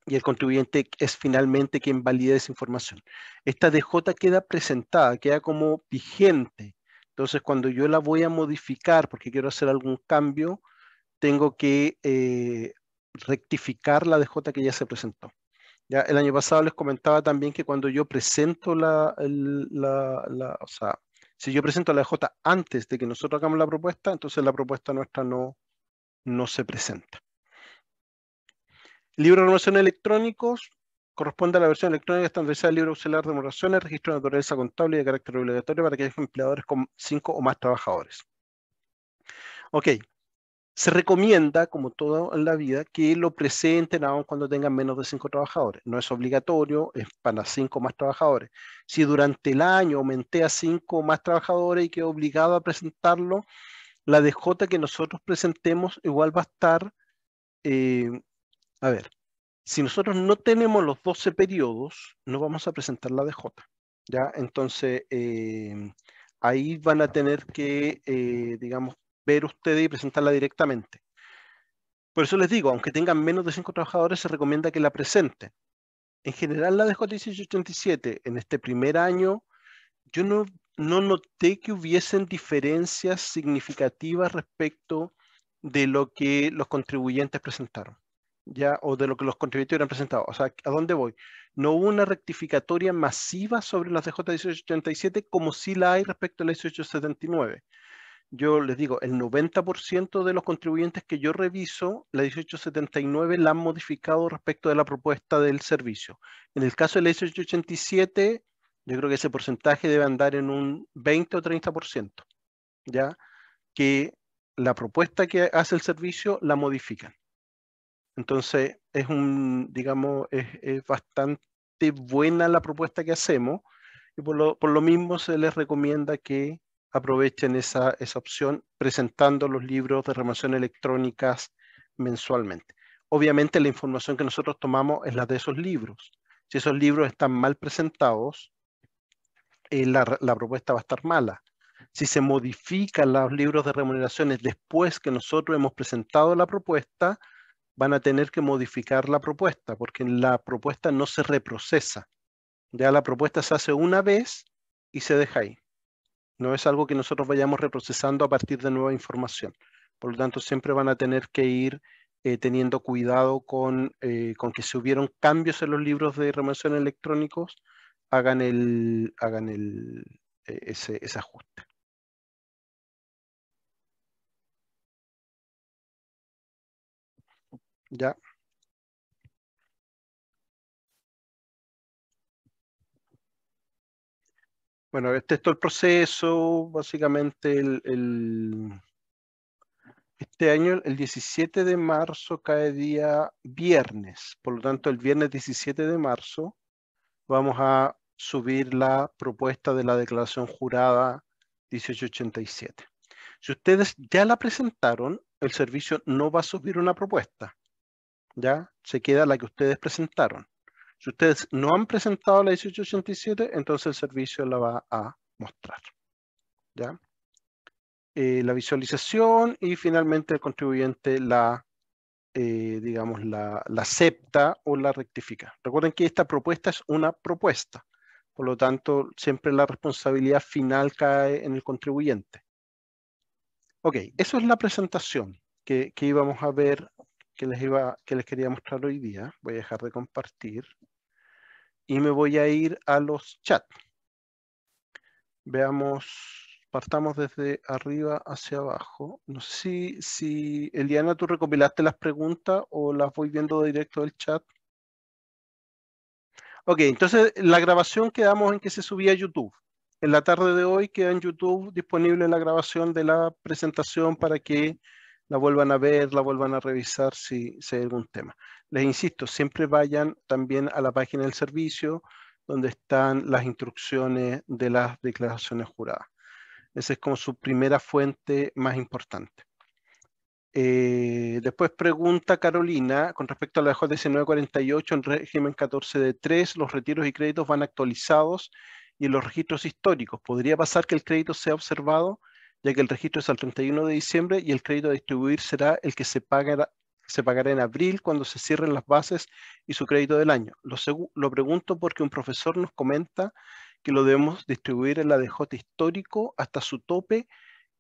y el contribuyente es finalmente quien valida esa información. Esta DJ queda presentada, queda como vigente. Entonces, cuando yo la voy a modificar porque quiero hacer algún cambio, tengo que rectificar la DJ que ya se presentó. Ya el año pasado les comentaba también que cuando yo presento o sea, si yo presento la DJ antes de que nosotros hagamos la propuesta, entonces la propuesta nuestra no se presenta. Libro de remuneraciones electrónicos corresponde a la versión electrónica estandarizada del libro auxiliar de remuneraciones, registro de naturaleza contable y de carácter obligatorio para aquellos empleadores con 5 o más trabajadores. Ok. Se recomienda, como todo en la vida, que lo presenten aún cuando tengan menos de 5 trabajadores. No es obligatorio, es para 5 más trabajadores. Si durante el año aumenté a 5 más trabajadores y quedo obligado a presentarlo, la DJ que nosotros presentemos igual va a estar, a ver, si nosotros no tenemos los 12 periodos, no vamos a presentar la DJ, ¿ya? Entonces, ahí van a tener que, digamos, ver ustedes y presentarla directamente. Por eso les digo, aunque tengan menos de 5 trabajadores, se recomienda que la presenten. En general, la DJ 1887, en este primer año, yo no noté que hubiesen diferencias significativas respecto de lo que los contribuyentes presentaron, ¿ya? O de lo que los contribuyentes hubieran presentado. O sea, ¿a dónde voy? No hubo una rectificatoria masiva sobre las DJ 1887 como sí la hay respecto a la 1879. Yo les digo, el 90% de los contribuyentes que yo reviso, la 1879 la han modificado respecto de la propuesta del servicio. En el caso de la 1887, yo creo que ese porcentaje debe andar en un 20 o 30%, ya que la propuesta que hace el servicio la modifican. Entonces, digamos, es bastante buena la propuesta que hacemos, y por lo mismo se les recomienda que aprovechen esa opción presentando los libros de remuneración electrónicas mensualmente. Obviamente la información que nosotros tomamos es la de esos libros. Si esos libros están mal presentados, la propuesta va a estar mala. Si se modifican los libros de remuneraciones después que nosotros hemos presentado la propuesta, van a tener que modificar la propuesta, porque la propuesta no se reprocesa. Ya la propuesta se hace una vez y se deja ahí. No es algo que nosotros vayamos reprocesando a partir de nueva información. Por lo tanto, siempre van a tener que ir teniendo cuidado con que si hubieron cambios en los libros de remuneración electrónicos, hagan ese ajuste. ¿Ya? Bueno, este es todo el proceso. Básicamente, este año, el 17 de marzo, cae día viernes. Por lo tanto, el viernes 17 de marzo vamos a subir la propuesta de la declaración jurada 1887. Si ustedes ya la presentaron, el servicio no va a subir una propuesta. ¿Ya? Se queda la que ustedes presentaron. Si ustedes no han presentado la 1887, entonces el servicio la va a mostrar. ¿Ya? La visualización y finalmente el contribuyente digamos, la acepta o la rectifica. Recuerden que esta propuesta es una propuesta. Por lo tanto, siempre la responsabilidad final cae en el contribuyente. Ok, eso es la presentación que íbamos a ver, que les quería mostrar hoy día. Voy a dejar de compartir. Y me voy a ir a los chats. Veamos, partamos desde arriba hacia abajo. No sé si Eliana, tú recopilaste las preguntas o las voy viendo directo del chat. Ok, entonces la grabación quedamos en que se subía a YouTube. En la tarde de hoy queda en YouTube disponible la grabación de la presentación para que la vuelvan a ver, la vuelvan a revisar si hay algún tema. Les insisto, siempre vayan también a la página del servicio donde están las instrucciones de las declaraciones juradas. Esa es como su primera fuente más importante. Después pregunta Carolina, con respecto a la DJ 1948 en régimen 14D3, los retiros y créditos van actualizados y en los registros históricos. ¿Podría pasar que el crédito sea observado, ya que el registro es al 31 de diciembre y el crédito a distribuir será el que se pagará en abril cuando se cierren las bases y su crédito del año? Lo pregunto porque un profesor nos comenta que lo debemos distribuir en la DJ histórico hasta su tope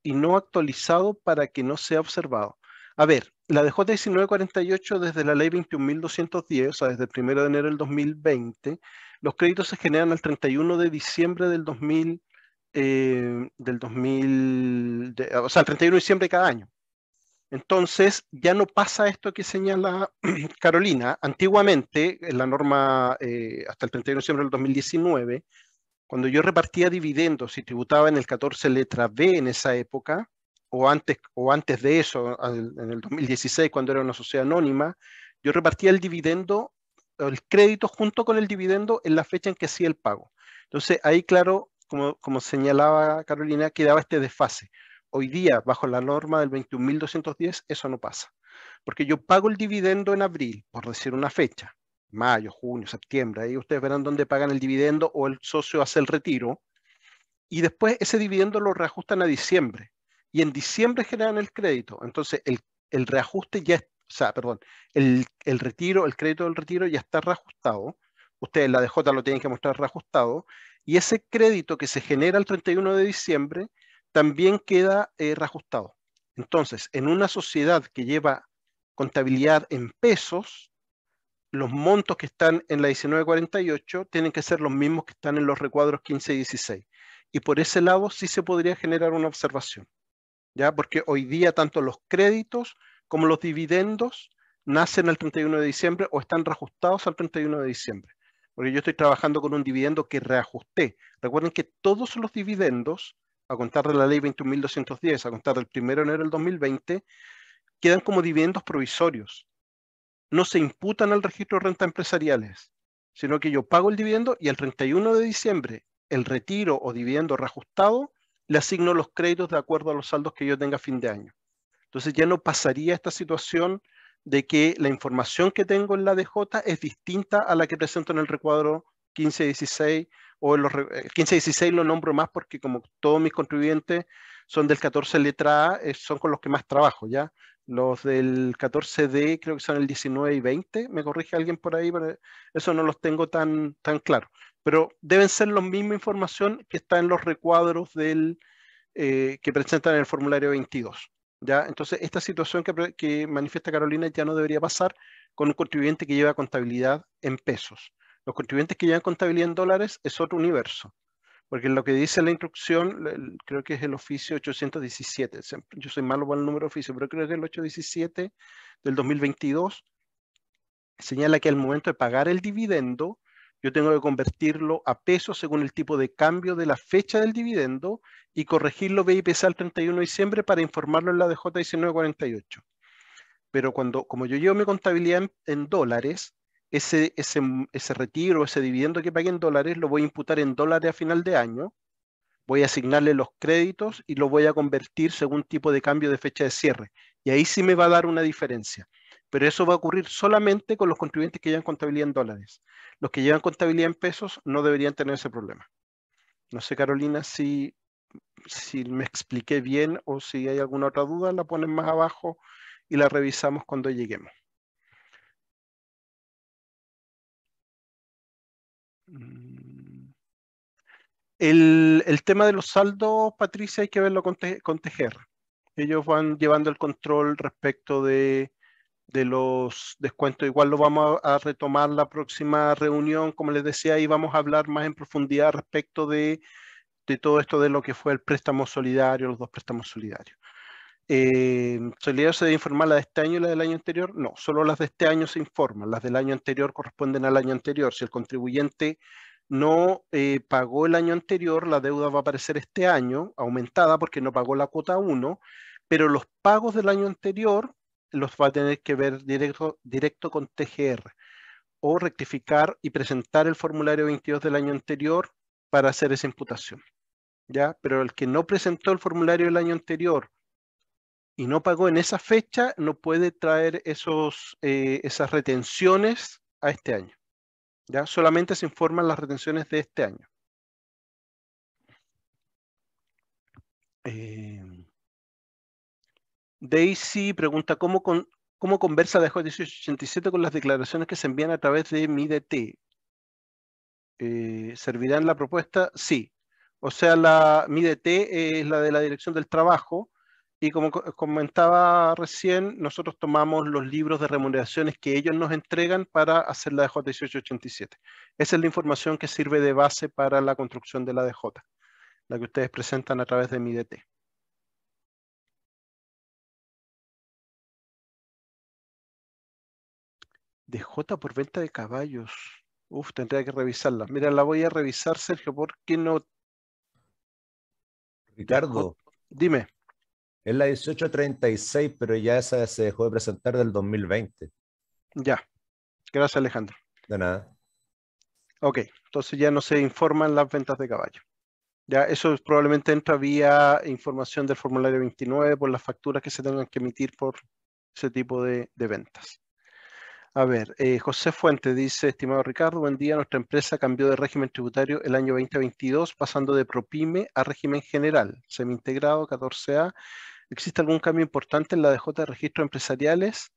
y no actualizado para que no sea observado. A ver, la DJ 1948 desde la ley 21.210, o sea, desde el 1 de enero del 2020, los créditos se generan al 31 de diciembre del 2000, o sea, el 31 de diciembre de cada año. Entonces, ya no pasa esto que señala Carolina. Antiguamente, en la norma hasta el 31 de diciembre del 2019, cuando yo repartía dividendos y tributaba en el 14 letra B en esa época, o antes de eso, en el 2016, cuando era una sociedad anónima, yo repartía el dividendo, el crédito junto con el dividendo en la fecha en que hacía el pago. Entonces, ahí, claro, como señalaba Carolina, quedaba este desfase. Hoy día, bajo la norma del 21.210, eso no pasa. Porque yo pago el dividendo en abril, por decir una fecha, mayo, junio, septiembre, ahí ustedes verán dónde pagan el dividendo o el socio hace el retiro, y después ese dividendo lo reajustan a diciembre, y en diciembre generan el crédito. Entonces el reajuste ya, el retiro, el crédito del retiro ya está reajustado. Ustedes la DJ lo tienen que mostrar reajustado, y ese crédito que se genera el 31 de diciembre también queda reajustado. Entonces, en una sociedad que lleva contabilidad en pesos, los montos que están en la 1948 tienen que ser los mismos que están en los recuadros 15 y 16. Y por ese lado sí se podría generar una observación, ¿ya? Porque hoy día tanto los créditos como los dividendos nacen el 31 de diciembre o están reajustados al 31 de diciembre. Porque yo estoy trabajando con un dividendo que reajusté. Recuerden que todos los dividendos, a contar de la ley 21.210, a contar del 1 de enero del 2020, quedan como dividendos provisorios. No se imputan al registro de rentas empresariales, sino que yo pago el dividendo y el 31 de diciembre, el retiro o dividendo reajustado, le asigno los créditos de acuerdo a los saldos que yo tenga a fin de año. Entonces ya no pasaría esta situación de que la información que tengo en la DJ es distinta a la que presento en el recuadro 15-16, o en los 15-16 lo nombro más porque como todos mis contribuyentes son del 14 letra A, son con los que más trabajo, ¿ya? Los del 14D creo que son el 19 y 20, me corrige alguien por ahí, pero eso no los tengo tan claro. Pero deben ser la misma información que está en los recuadros que presentan en el formulario 22. ¿ya? Entonces, esta situación que manifiesta Carolina ya no debería pasar con un contribuyente que lleva contabilidad en pesos. Los contribuyentes que llevan contabilidad en dólares es otro universo, porque lo que dice la instrucción, creo que es el oficio 817, yo soy malo para el número de oficio, pero creo que el 817 del 2022 señala que al momento de pagar el dividendo, yo tengo que convertirlo a pesos según el tipo de cambio de la fecha del dividendo y corregirlo BIPC al 31 de diciembre para informarlo en la DJ 1948. Pero como yo llevo mi contabilidad en dólares, ese retiro, ese dividendo que pagué en dólares, lo voy a imputar en dólares a final de año, voy a asignarle los créditos y lo voy a convertir según tipo de cambio de fecha de cierre. Y ahí sí me va a dar una diferencia. Pero eso va a ocurrir solamente con los contribuyentes que llevan contabilidad en dólares. Los que llevan contabilidad en pesos no deberían tener ese problema. No sé, Carolina, si me expliqué bien o si hay alguna otra duda, la ponen más abajo y la revisamos cuando lleguemos. El tema de los saldos, Patricia, hay que verlo con TGR. Ellos van llevando el control respecto de los descuentos. Igual lo vamos a retomar la próxima reunión, como les decía, y vamos a hablar más en profundidad respecto de todo esto de lo que fue el préstamo solidario, los dos préstamos solidarios. ¿Solidario se debe informar la de este año y la del año anterior? No, solo las de este año se informan, las del año anterior corresponden al año anterior. Si el contribuyente no pagó el año anterior, la deuda va a aparecer este año aumentada porque no pagó la cuota 1, pero los pagos del año anterior los va a tener que ver directo con TGR o rectificar y presentar el formulario 22 del año anterior para hacer esa imputación, ¿ya? Pero el que no presentó el formulario del año anterior y no pagó en esa fecha, no puede traer esas retenciones a este año, ¿ya? Solamente se informan las retenciones de este año. Daisy pregunta, ¿cómo conversa la DJ 1887 con las declaraciones que se envían a través de mi DT? ¿Servirá en la propuesta? Sí. O sea, mi DT es la de la Dirección del Trabajo y como comentaba recién, nosotros tomamos los libros de remuneraciones que ellos nos entregan para hacer la DJ 1887. Esa es la información que sirve de base para la construcción de la DJ, la que ustedes presentan a través de mi DT. DJ por venta de caballos. Uf, tendría que revisarla. Mira, la voy a revisar, Sergio, porque no... Ricardo, dime. es la 1836, pero ya esa se dejó de presentar del 2020. Ya. Gracias, Alejandro. De nada. Ok, entonces ya no se informan las ventas de caballo. Ya, eso probablemente entra vía información del formulario 29 por las facturas que se tengan que emitir por ese tipo de ventas. A ver, José Fuentes dice, estimado Ricardo, buen día, nuestra empresa cambió de régimen tributario el año 2022, pasando de ProPyme a régimen general, semi-integrado, 14A. ¿Existe algún cambio importante en la DJ de registros empresariales?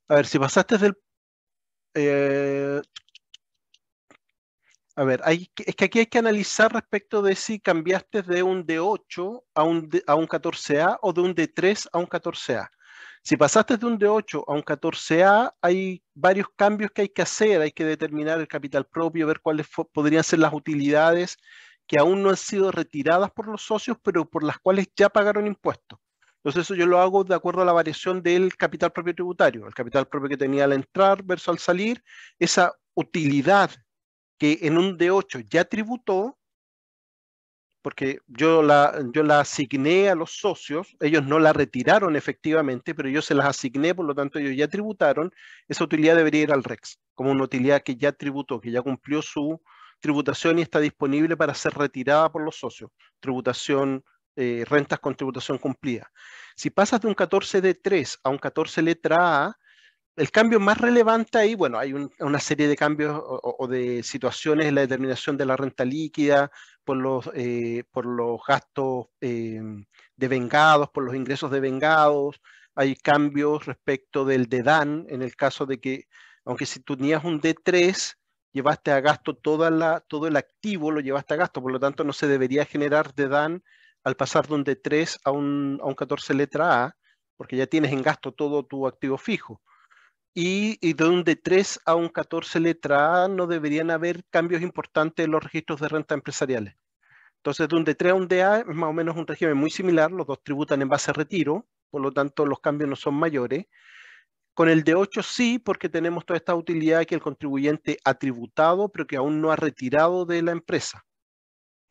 A ver, si pasaste del... a ver, es que aquí hay que analizar respecto de si cambiaste de un D8 a un 14A o de un D3 a un 14A. Si pasaste de un D8 a un 14A, hay varios cambios que hay que hacer. Hay que determinar el capital propio, ver cuáles podrían ser las utilidades que aún no han sido retiradas por los socios, pero por las cuales ya pagaron impuestos. Entonces eso yo lo hago de acuerdo a la variación del capital propio tributario. El capital propio que tenía al entrar versus al salir, esa utilidad que en un D8 ya tributó, porque yo la asigné a los socios, ellos no la retiraron efectivamente, pero yo se las asigné, por lo tanto ellos ya tributaron, esa utilidad debería ir al REX, como una utilidad que ya tributó, que ya cumplió su tributación y está disponible para ser retirada por los socios. Tributación, rentas con tributación cumplida. Si pasas de un 14D3 a un 14 letra A, el cambio más relevante ahí, bueno, hay una serie de cambios o de situaciones en la determinación de la renta líquida, por los gastos de vengados, por los ingresos de vengados. Hay cambios respecto del DEDAN, en el caso de que, aunque si tú tenías un D3, llevaste a gasto todo el activo, lo llevaste a gasto, por lo tanto no se debería generar DEDAN al pasar de un D3 a un 14 letra A. porque ya tienes en gasto todo tu activo fijo. Y de un D3 a un 14 letra A no deberían haber cambios importantes en los registros de renta empresariales. Entonces, de un D3 a un DA es más o menos un régimen muy similar, los dos tributan en base a retiro, por lo tanto los cambios no son mayores. Con el D8 sí, porque tenemos toda esta utilidad que el contribuyente ha tributado, pero que aún no ha retirado de la empresa.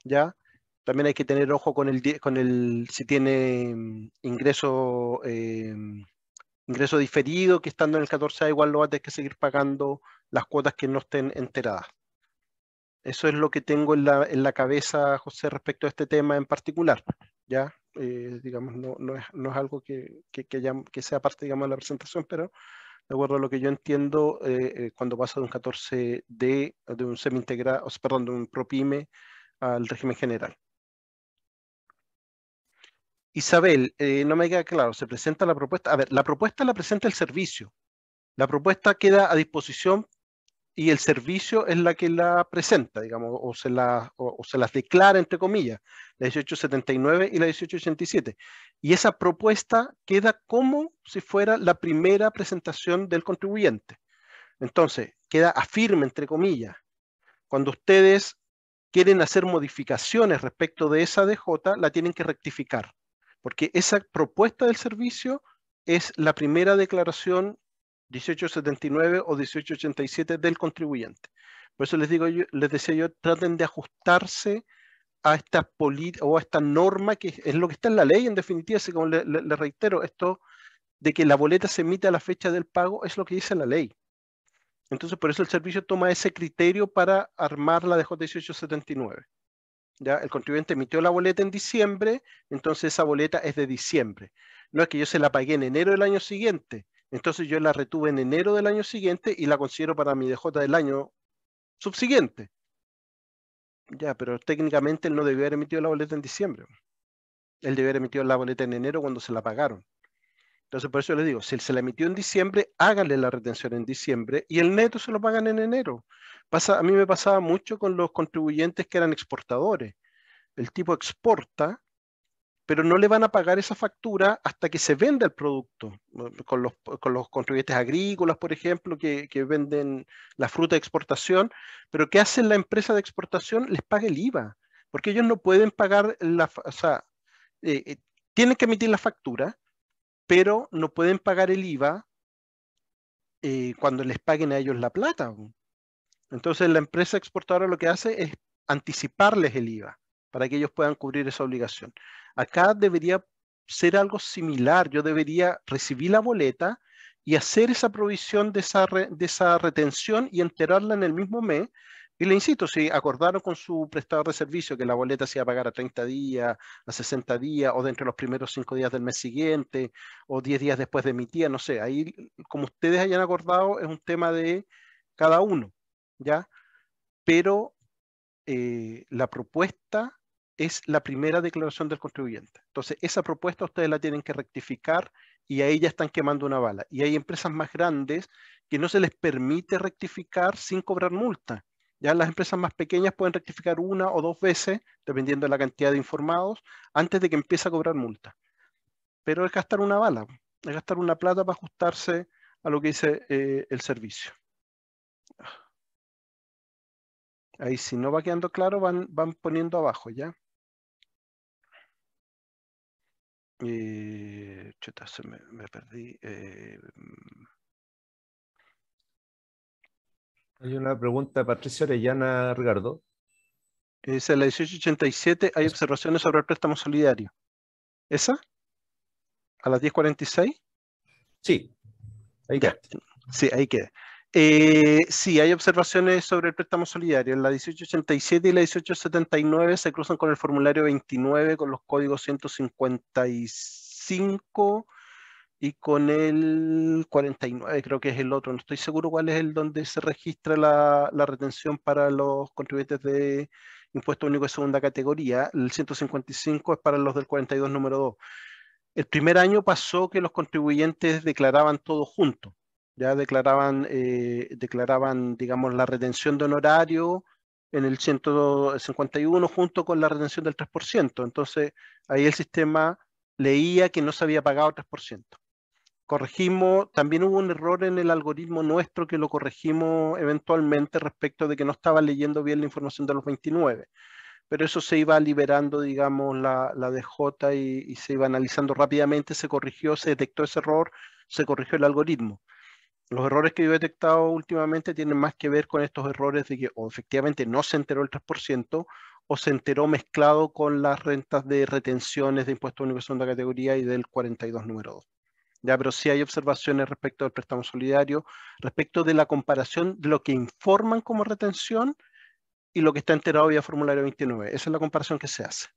¿Ya? También hay que tener ojo con el si tiene ingreso diferido, que estando en el 14A igual lo va a tener que seguir pagando las cuotas que no estén enteradas. Eso es lo que tengo en la cabeza, José, respecto a este tema en particular. ¿Ya? Digamos, no es algo que sea parte, digamos, de la presentación, pero de acuerdo a lo que yo entiendo, cuando pasa de un 14D, de un semi-integrado, perdón, de un ProPyme al régimen general. Isabel, no me queda claro, se presenta la propuesta. A ver, la propuesta la presenta el servicio. La propuesta queda a disposición y el servicio es la que la presenta, digamos, o se las declara, entre comillas, la 1879 y la 1887. Y esa propuesta queda como si fuera la primera presentación del contribuyente. Entonces, queda a firme, entre comillas. Cuando ustedes quieren hacer modificaciones respecto de esa DJ, la tienen que rectificar, porque esa propuesta del servicio es la primera declaración 1879 o 1887 del contribuyente. Por eso les decía yo, traten de ajustarse a esta política o a esta norma que es lo que está en la ley, en definitiva, así como le reitero, esto de que la boleta se emite a la fecha del pago es lo que dice la ley. Entonces, por eso el servicio toma ese criterio para armar la DJ 1879. ¿Ya? El contribuyente emitió la boleta en diciembre, entonces esa boleta es de diciembre. No es que yo se la pagué en enero del año siguiente, entonces yo la retuve en enero del año siguiente y la considero para mi DJ del año subsiguiente. Ya, pero técnicamente él no debió haber emitido la boleta en diciembre. Él debió haber emitido la boleta en enero cuando se la pagaron. Entonces, por eso les digo, si se la emitió en diciembre, háganle la retención en diciembre y el neto se lo pagan en enero. A mí me pasaba mucho con los contribuyentes que eran exportadores. El tipo exporta, pero no le van a pagar esa factura hasta que se venda el producto. Con los contribuyentes agrícolas, por ejemplo, que venden la fruta de exportación, pero ¿qué hace la empresa de exportación? Les paga el IVA, porque ellos no pueden pagar tienen que emitir la factura, pero no pueden pagar el IVA cuando les paguen a ellos la plata. Entonces la empresa exportadora lo que hace es anticiparles el IVA para que ellos puedan cubrir esa obligación. Acá debería ser algo similar. Yo debería recibir la boleta y hacer esa provisión de esa retención y enterarla en el mismo mes. Y le insisto, si acordaron con su prestador de servicio que la boleta se iba a pagar a 30 días, a 60 días, o dentro de los primeros 5 días del mes siguiente, o 10 días después de mi tía, no sé, ahí como ustedes hayan acordado es un tema de cada uno, ¿ya? Pero la propuesta es la primera declaración del contribuyente. Entonces, esa propuesta ustedes la tienen que rectificar y ahí ya están quemando una bala. Y hay empresas más grandes que no se les permite rectificar sin cobrar multa. Ya las empresas más pequeñas pueden rectificar 1 o 2 veces, dependiendo de la cantidad de informados, antes de que empiece a cobrar multa. Pero es gastar una bala, es gastar una plata para ajustarse a lo que dice el servicio. Ahí si no va quedando claro, van poniendo abajo, ¿ya? Chuta, me perdí. Hay una pregunta de Patricia Orellana, Ricardo. Dice la 1887, hay observaciones sobre el préstamo solidario. ¿Esa? ¿A las 10:46? Sí, ahí ya. Sí, ahí queda. Sí, hay observaciones sobre el préstamo solidario. En la 1887 y la 1879 se cruzan con el formulario 29, con los códigos 155 y con el 49, creo que es el otro. No estoy seguro cuál es el donde se registra la retención para los contribuyentes de impuesto único de segunda categoría. El 155 es para los del 42 número 2. El primer año pasó que los contribuyentes declaraban todo junto. Ya declaraban, digamos, la retención de honorario en el 151 junto con la retención del 3%. Entonces, ahí el sistema leía que no se había pagado 3%. Corregimos, también hubo un error en el algoritmo nuestro que lo corregimos eventualmente respecto de que no estaba leyendo bien la información de los 29. Pero eso se iba liberando, digamos, la DJ y se iba analizando rápidamente, se corrigió, se detectó ese error, se corrigió el algoritmo. Los errores que yo he detectado últimamente tienen más que ver con estos errores de que o efectivamente no se enteró el 3% o se enteró mezclado con las rentas de retenciones de impuesto único de segunda categoría y del 42 número 2. Ya, pero sí hay observaciones respecto del préstamo solidario, respecto de la comparación de lo que informan como retención y lo que está enterado vía formulario 29. Esa es la comparación que se hace.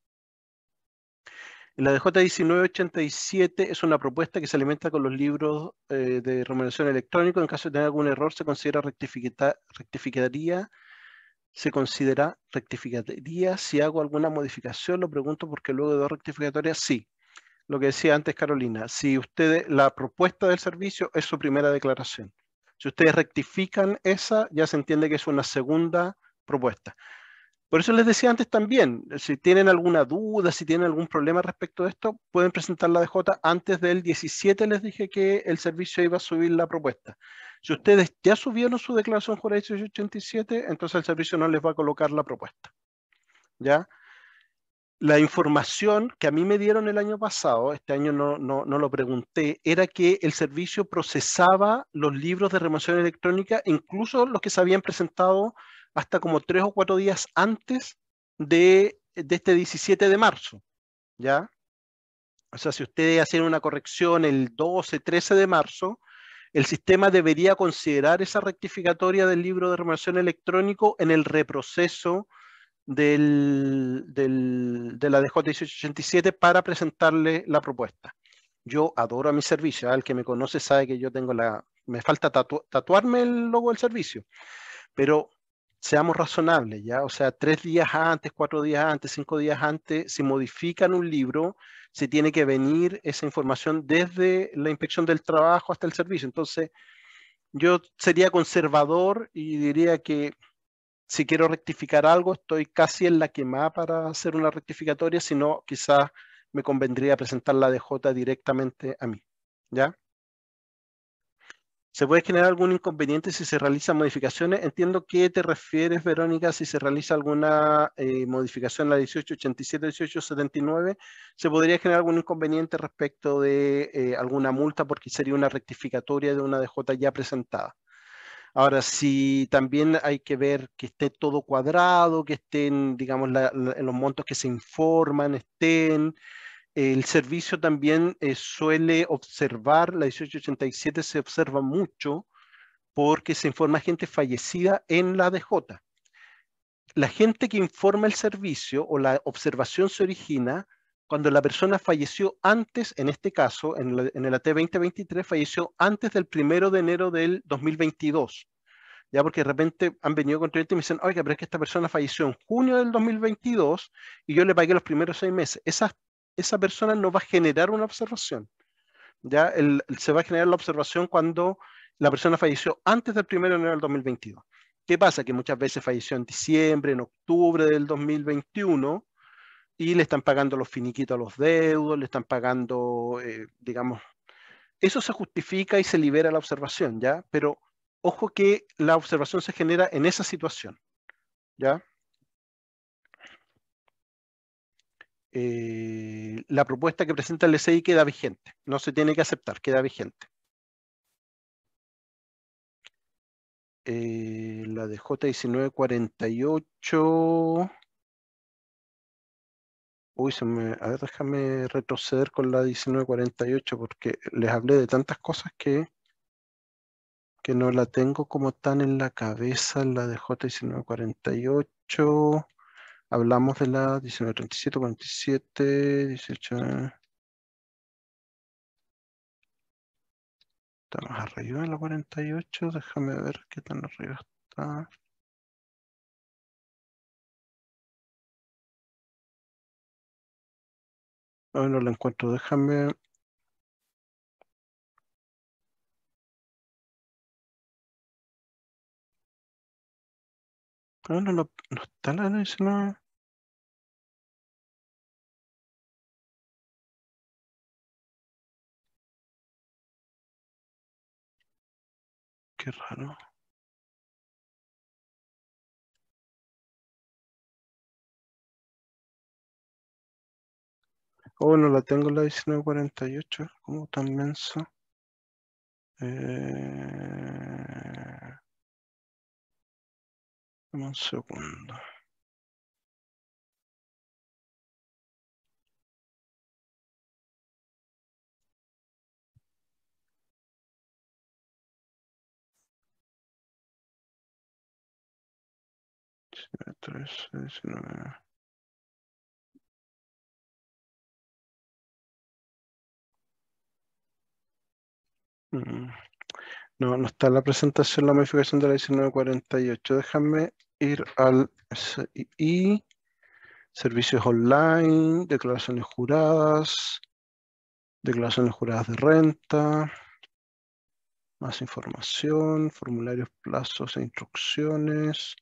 La DJ 1987 es una propuesta que se alimenta con los libros de remuneración electrónica. En caso de tener algún error, se considera rectificaría. Se considera rectificaría si hago alguna modificación. Lo pregunto porque luego de dos rectificatorias, sí. Lo que decía antes Carolina, si ustedes, la propuesta del servicio es su primera declaración. Si ustedes rectifican esa, ya se entiende que es una segunda propuesta. Por eso les decía antes también, si tienen alguna duda, si tienen algún problema respecto de esto, pueden presentar la DJ antes del 17, les dije que el servicio iba a subir la propuesta. Si ustedes ya subieron su declaración jurada 1887, entonces el servicio no les va a colocar la propuesta. ¿Ya? La información que a mí me dieron el año pasado, este año no lo pregunté, era que el servicio procesaba los libros de remoción electrónica, incluso los que se habían presentado hasta como 3 o 4 días antes de este 17 de marzo, ¿ya? O sea, si ustedes hacen una corrección el 12, 13 de marzo, el sistema debería considerar esa rectificatoria del libro de remoción electrónico en el reproceso de la DJ 1887 para presentarle la propuesta. Yo adoro a mi servicio, el que me conoce sabe que yo tengo me falta tatuarme el logo del servicio, pero seamos razonables, ¿ya? O sea, 3 días antes, 4 días antes, 5 días antes, si modifican un libro, se tiene que venir esa información desde la inspección del trabajo hasta el servicio. Entonces, yo sería conservador y diría que si quiero rectificar algo, estoy casi en la quemada para hacer una rectificatoria, si no, quizás me convendría presentar la DJ directamente a mí, ¿ya? ¿Se puede generar algún inconveniente si se realizan modificaciones? Entiendo que te refieres, Verónica, si se realiza alguna modificación en la 1887, 1879, ¿se podría generar algún inconveniente respecto de alguna multa porque sería una rectificatoria de una DJ ya presentada? Ahora, si también hay que ver que esté todo cuadrado, que estén, digamos, los montos que se informan, estén. El servicio también suele observar, la 1887 se observa mucho porque se informa gente fallecida en la DJ. La gente que informa el servicio o la observación se origina cuando la persona falleció antes, en este caso, en el AT 2023, falleció antes del 1 de enero del 2022. Ya porque de repente han venido contribuyentes y me dicen, oiga, pero es que esta persona falleció en junio del 2022 y yo le pagué los primeros 6 meses. Esa persona no va a generar una observación. Ya se va a generar la observación cuando la persona falleció antes del 1 de enero del 2022. ¿Qué pasa? Que muchas veces falleció en diciembre, en octubre del 2021 y le están pagando los finiquitos a los deudos, le están pagando, digamos, eso se justifica y se libera la observación, ¿ya? Pero ojo que la observación se genera en esa situación, ¿ya? La propuesta que presenta el SI queda vigente, no se tiene que aceptar, queda vigente. La de J1948. Uy, a ver, déjame retroceder con la 1948 porque les hablé de tantas cosas que no la tengo como tan en la cabeza, la de J1948. Hablamos de la 1937, 47, 18. Está más arriba de la 48. Déjame ver qué tan arriba está. Ay, no la encuentro. Déjame. No está la 19. Qué raro. Oh, no la tengo la 1948. ¿Cómo tan menso? Dame un segundo. No, no está en la presentación la modificación de la 1948. Déjame ir al SII, servicios online, declaraciones juradas de renta, más información, formularios, plazos e instrucciones.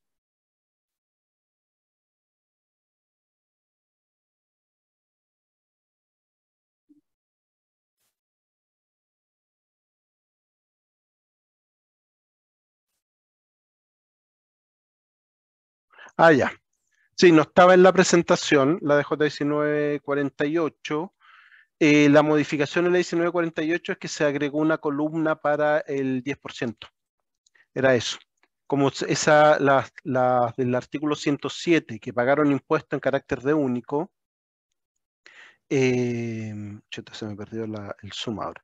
Ah, ya. Sí, no estaba en la presentación, la de J1948. La modificación en la 1948 es que se agregó una columna para el 10%. Era eso. Como las del artículo 107, que pagaron impuesto en carácter de único. Chuta, se me perdió el zoom ahora.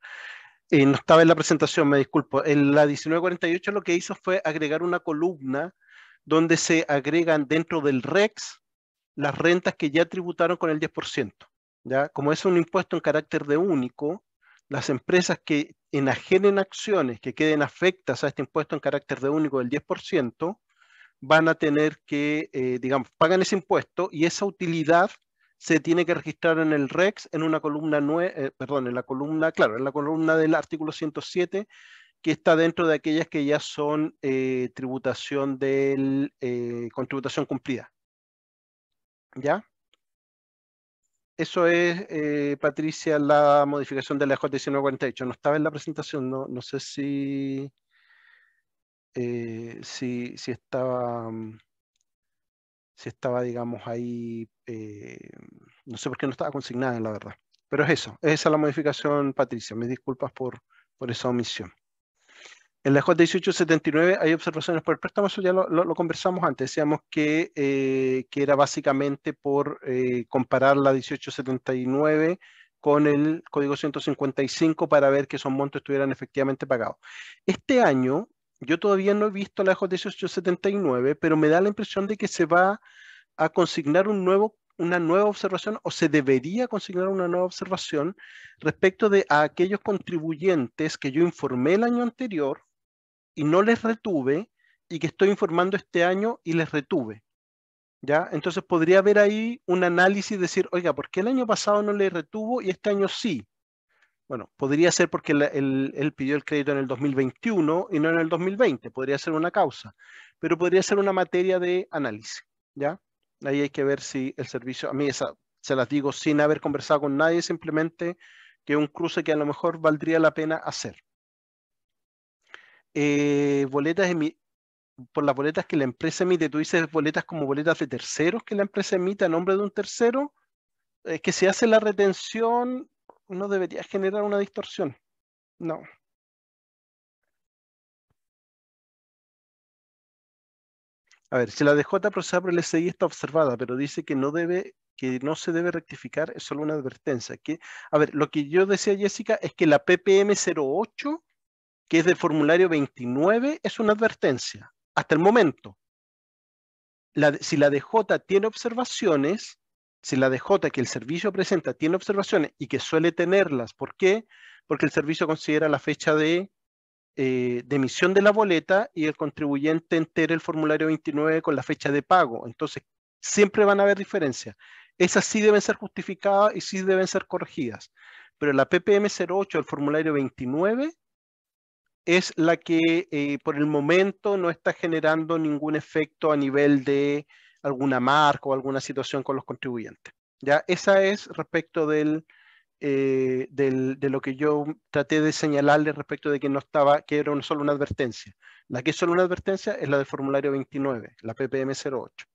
No estaba en la presentación, me disculpo. En la 1948 lo que hizo fue agregar una columna donde se agregan dentro del REX las rentas que ya tributaron con el 10%. ¿Ya? Como es un impuesto en carácter de único, las empresas que enajenen acciones que queden afectas a este impuesto en carácter de único del 10%, van a tener que, digamos, pagan ese impuesto y esa utilidad se tiene que registrar en el REX en una columna, en la columna, claro, en la columna del artículo 107, que está dentro de aquellas que ya son tributación con tributación cumplida. ¿Ya? Eso es, Patricia, la modificación de la J1948. No estaba en la presentación, no sé si estaba, digamos, ahí, no sé por qué no estaba consignada, la verdad. Pero es eso, esa es la modificación, Patricia. Mis disculpas por esa omisión. En la J1879 hay observaciones por el préstamo, eso ya lo conversamos antes. Decíamos que era básicamente por comparar la 1879 con el código 155 para ver que esos montos estuvieran efectivamente pagados. Este año, yo todavía no he visto la J1879, pero me da la impresión de que se va a consignar una nueva observación, o se debería consignar una nueva observación respecto de a aquellos contribuyentes que yo informé el año anterior y no les retuve, y que estoy informando este año y les retuve. ¿Ya? Entonces podría haber ahí un análisis, decir, oiga, ¿por qué el año pasado no le retuvo y este año sí? Bueno, podría ser porque él pidió el crédito en el 2021 y no en el 2020, podría ser una causa, pero podría ser una materia de análisis, ¿ya? Ahí hay que ver si el servicio, a mí se las digo sin haber conversado con nadie, simplemente que es un cruce que a lo mejor valdría la pena hacer. Boletas por las boletas que la empresa emite, tú dices boletas como boletas de terceros que la empresa emite a nombre de un tercero, que si hace la retención no debería generar una distorsión. No. A ver, si la DJ procesada por el SI está observada, pero dice que no se debe rectificar, es solo una advertencia. A ver, lo que yo decía, Jessica, es que la PPM 08, que es del formulario 29, es una advertencia. Hasta el momento. Si la DJ tiene observaciones, si la DJ que el servicio presenta tiene observaciones y que suele tenerlas, ¿por qué? Porque el servicio considera la fecha de emisión de la boleta y el contribuyente entere el formulario 29 con la fecha de pago. Entonces, siempre van a haber diferencias. Esas sí deben ser justificadas y sí deben ser corregidas. Pero la PPM 08, el formulario 29, es la que por el momento no está generando ningún efecto a nivel de alguna marca o alguna situación con los contribuyentes. ¿Ya? Esa es respecto del de lo que yo traté de señalarle respecto de que no estaba, que era solo una advertencia. La que es solo una advertencia es la del formulario 29, la PPM 08.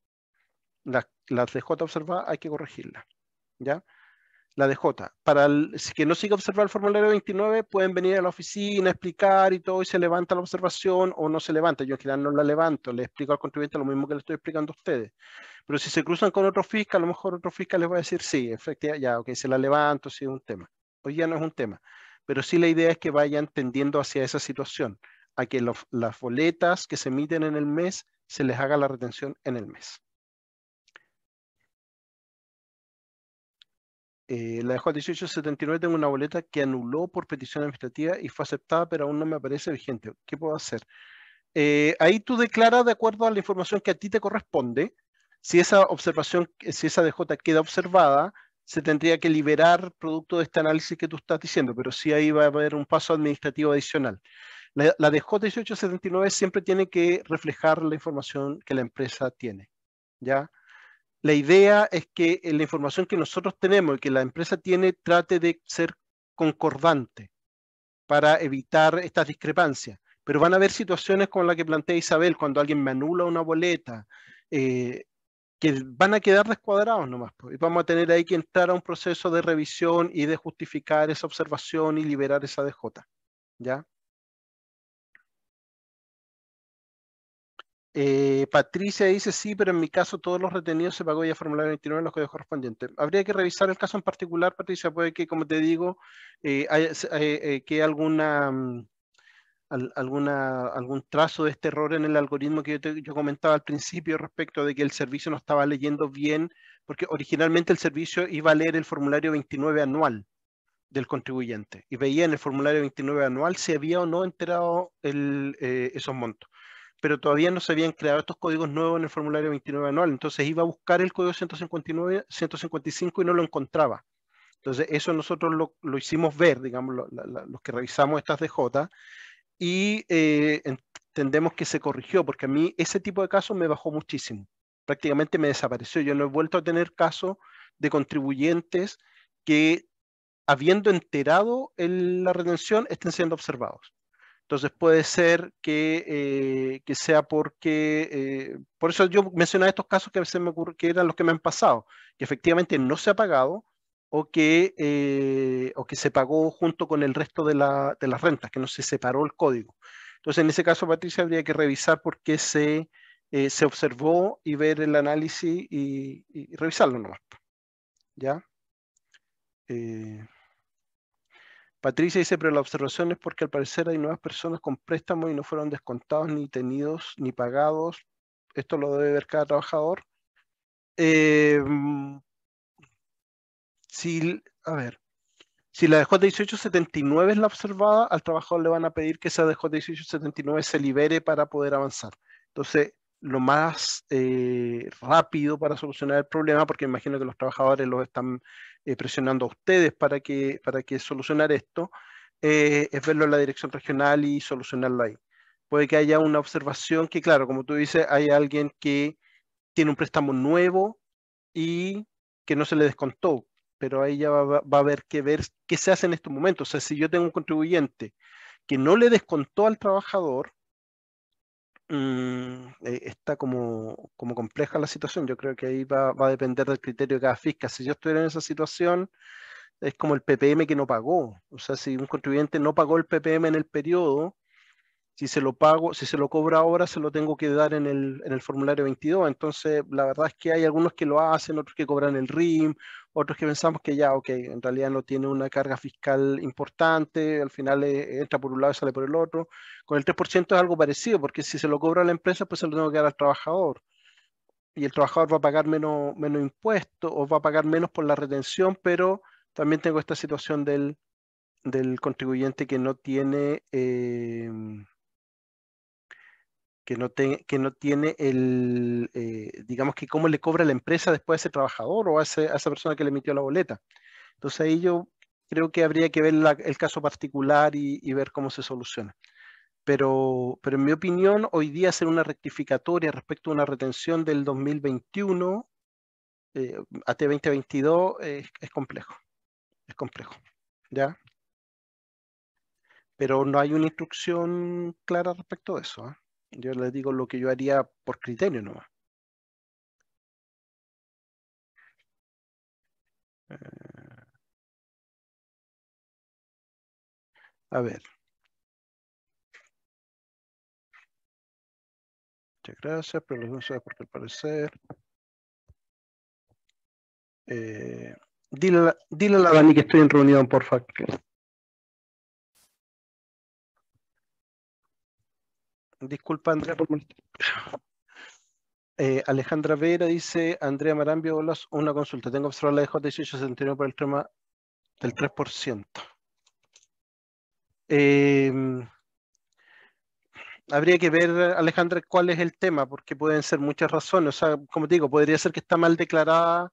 La DJ observada hay que corregirla, ¿ya? La DJ. Si que no siga observado el formulario 29, pueden venir a la oficina, explicar y todo, y se levanta la observación o no se levanta. Yo en general no la levanto, le explico al contribuyente lo mismo que le estoy explicando a ustedes. Pero si se cruzan con otro fiscal, a lo mejor otro fiscal les va a decir, sí, efectivamente, ya, ok, se la levanto, sí es un tema. Hoy ya no es un tema. Pero sí la idea es que vayan tendiendo hacia esa situación, a que las boletas que se emiten en el mes, se les haga la retención en el mes. La dejó a 1879, tengo una boleta que anuló por petición administrativa y fue aceptada, pero aún no me aparece vigente. ¿Qué puedo hacer? Ahí tú declaras de acuerdo a la información que a ti te corresponde. Si esa observación, si esa DJ queda observada, se tendría que liberar producto de este análisis que tú estás diciendo, pero sí ahí va a haber un paso administrativo adicional. La DJ 1879 siempre tiene que reflejar la información que la empresa tiene, ¿ya? La idea es que la información que nosotros tenemos y que la empresa tiene trate de ser concordante para evitar estas discrepancias. Pero van a haber situaciones como la que plantea Isabel, cuando alguien me anula una boleta, que van a quedar descuadrados nomás. Y vamos a tener ahí que entrar a un proceso de revisión y de justificar esa observación y liberar esa DJ, ¿ya? Patricia dice, sí, pero en mi caso todos los retenidos se pagó ya formulario 29 en los códigos correspondientes. Habría que revisar el caso en particular, Patricia, puede que, como te digo, que algún trazo de este error en el algoritmo que yo comentaba al principio respecto de que el servicio no estaba leyendo bien, porque originalmente el servicio iba a leer el formulario 29 anual del contribuyente y veía en el formulario 29 anual si había o no enterado esos montos. Pero todavía no se habían creado estos códigos nuevos en el formulario 29 anual, entonces iba a buscar el código 159, 155 y no lo encontraba. Entonces eso nosotros lo hicimos ver, digamos, los que revisamos estas DJ, y entendemos que se corrigió, porque a mí ese tipo de casos me bajó muchísimo. Prácticamente me desapareció. Yo no he vuelto a tener casos de contribuyentes que, habiendo enterado la retención, estén siendo observados. Entonces puede ser que sea porque, por eso yo mencionaba estos casos que a veces me ocurre, que eran los que me han pasado, que efectivamente no se ha pagado o que se pagó junto con el resto de las rentas, que no se separó el código. Entonces en ese caso, Patricia, habría que revisar por qué se observó y ver el análisis y revisarlo nomás. ¿Ya? Patricia dice, pero la observación es porque al parecer hay nuevas personas con préstamos y no fueron descontados, ni tenidos, ni pagados. Esto lo debe ver cada trabajador. A ver, si la DJ 1879 es la observada, al trabajador le van a pedir que esa DJ 1879 se libere para poder avanzar. Entonces, lo más rápido para solucionar el problema, porque imagino que los trabajadores los están presionando a ustedes para que solucionar esto, es verlo en la dirección regional y solucionarlo ahí. Puede que haya una observación que, claro, como tú dices, hay alguien que tiene un préstamo nuevo y que no se le descontó, pero ahí ya va a haber que ver qué se hace en estos momentos. O sea, si yo tengo un contribuyente que no le descontó al trabajador, está como compleja la situación. Yo creo que ahí va a depender del criterio de cada fiscal. Si yo estuviera en esa situación, es como el PPM que no pagó. O sea, si un contribuyente no pagó el PPM en el periodo, si se lo cobra ahora, se lo tengo que dar en el formulario 22. Entonces, la verdad es que hay algunos que lo hacen, otros que cobran el RIM, otros que pensamos que ya, ok, en realidad no tiene una carga fiscal importante, al final entra por un lado y sale por el otro. Con el 3% es algo parecido, porque si se lo cobra a la empresa, pues se lo tengo que dar al trabajador. Y el trabajador va a pagar menos impuestos o va a pagar menos por la retención, pero también tengo esta situación del contribuyente que no tiene... que no tiene digamos que cómo le cobra la empresa después a ese trabajador o a esa persona que le emitió la boleta. Entonces ahí yo creo que habría que ver el caso particular y ver cómo se soluciona. Pero en mi opinión, hoy día hacer una rectificatoria respecto a una retención del 2021 AT 2022 es complejo. Es complejo, ¿ya? Pero no hay una instrucción clara respecto de eso, ¿eh? Yo les digo lo que yo haría por criterio nomás. A ver. Muchas gracias, pero no sé por qué al parecer. Dile a la Dani que estoy en reunión, por favor. Disculpa, Andrea, por molestar. Alejandra Vera dice, Andrea Marambio, hola, una consulta. Tengo observado la DJ1869 por el tema del 3%. Habría que ver, Alejandra, cuál es el tema, porque pueden ser muchas razones. O sea, como te digo, podría ser que está mal declarada,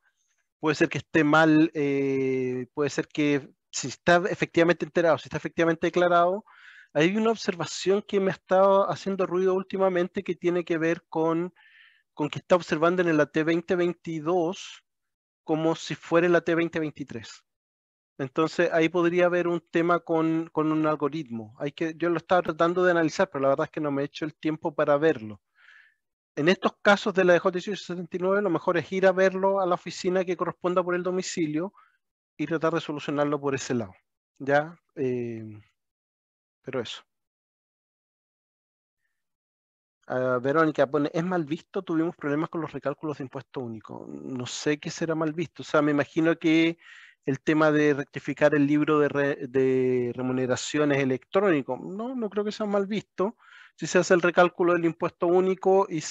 puede ser que esté mal, puede ser que si está efectivamente enterado, si está efectivamente declarado. Hay una observación que me ha estado haciendo ruido últimamente que tiene que ver con que está observando en el AT 2022 como si fuera el AT 2023. Entonces ahí podría haber un tema con un algoritmo. Yo lo estaba tratando de analizar, pero la verdad es que no me he hecho el tiempo para verlo. En estos casos de la DJ1879, lo mejor es ir a verlo a la oficina que corresponda por el domicilio y tratar de solucionarlo por ese lado. ¿Ya? Pero eso. Verónica pone, ¿es mal visto? Tuvimos problemas con los recálculos de impuesto único. No sé qué será mal visto. O sea, me imagino que el tema de rectificar el libro de remuneraciones electrónico, no creo que sea mal visto. Si se hace el recálculo del impuesto único y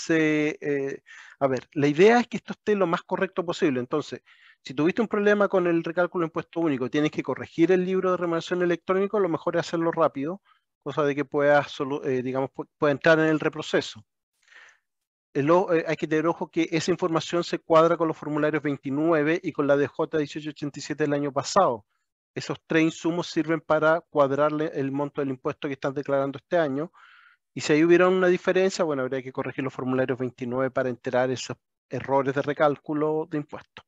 a ver, la idea es que esto esté lo más correcto posible. Entonces, si tuviste un problema con el recálculo de impuesto único, tienes que corregir el libro de remuneración electrónico, lo mejor es hacerlo rápido, cosa de que digamos, pueda entrar en el reproceso. Hay que tener ojo que esa información se cuadra con los formularios 29 y con la DJ 1887 del año pasado. Esos 3 insumos sirven para cuadrarle el monto del impuesto que están declarando este año. Y si ahí hubiera una diferencia, bueno, habría que corregir los formularios 29 para enterar esos errores de recálculo de impuestos.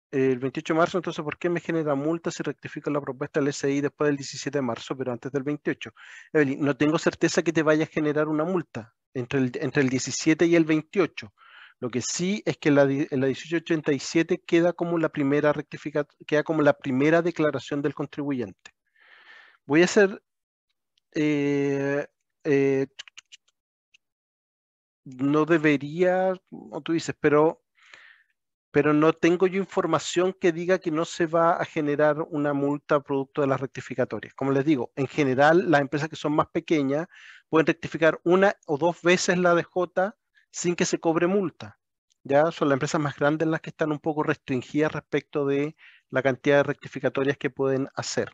El 28 de marzo, entonces, ¿por qué me genera multa si rectifico la propuesta del SI después del 17 de marzo, pero antes del 28? Evelyn, no tengo certeza que te vaya a generar una multa entre el 17 y el 28. Lo que sí es que la 1887 queda como la primera queda como la primera declaración del contribuyente. Voy a hacer... no debería, como tú dices, pero no tengo yo información que diga que no se va a generar una multa producto de las rectificatorias. Como les digo, en general las empresas que son más pequeñas pueden rectificar 1 o 2 veces la DJ sin que se cobre multa. Ya son las empresas más grandes las que están un poco restringidas respecto de la cantidad de rectificatorias que pueden hacer.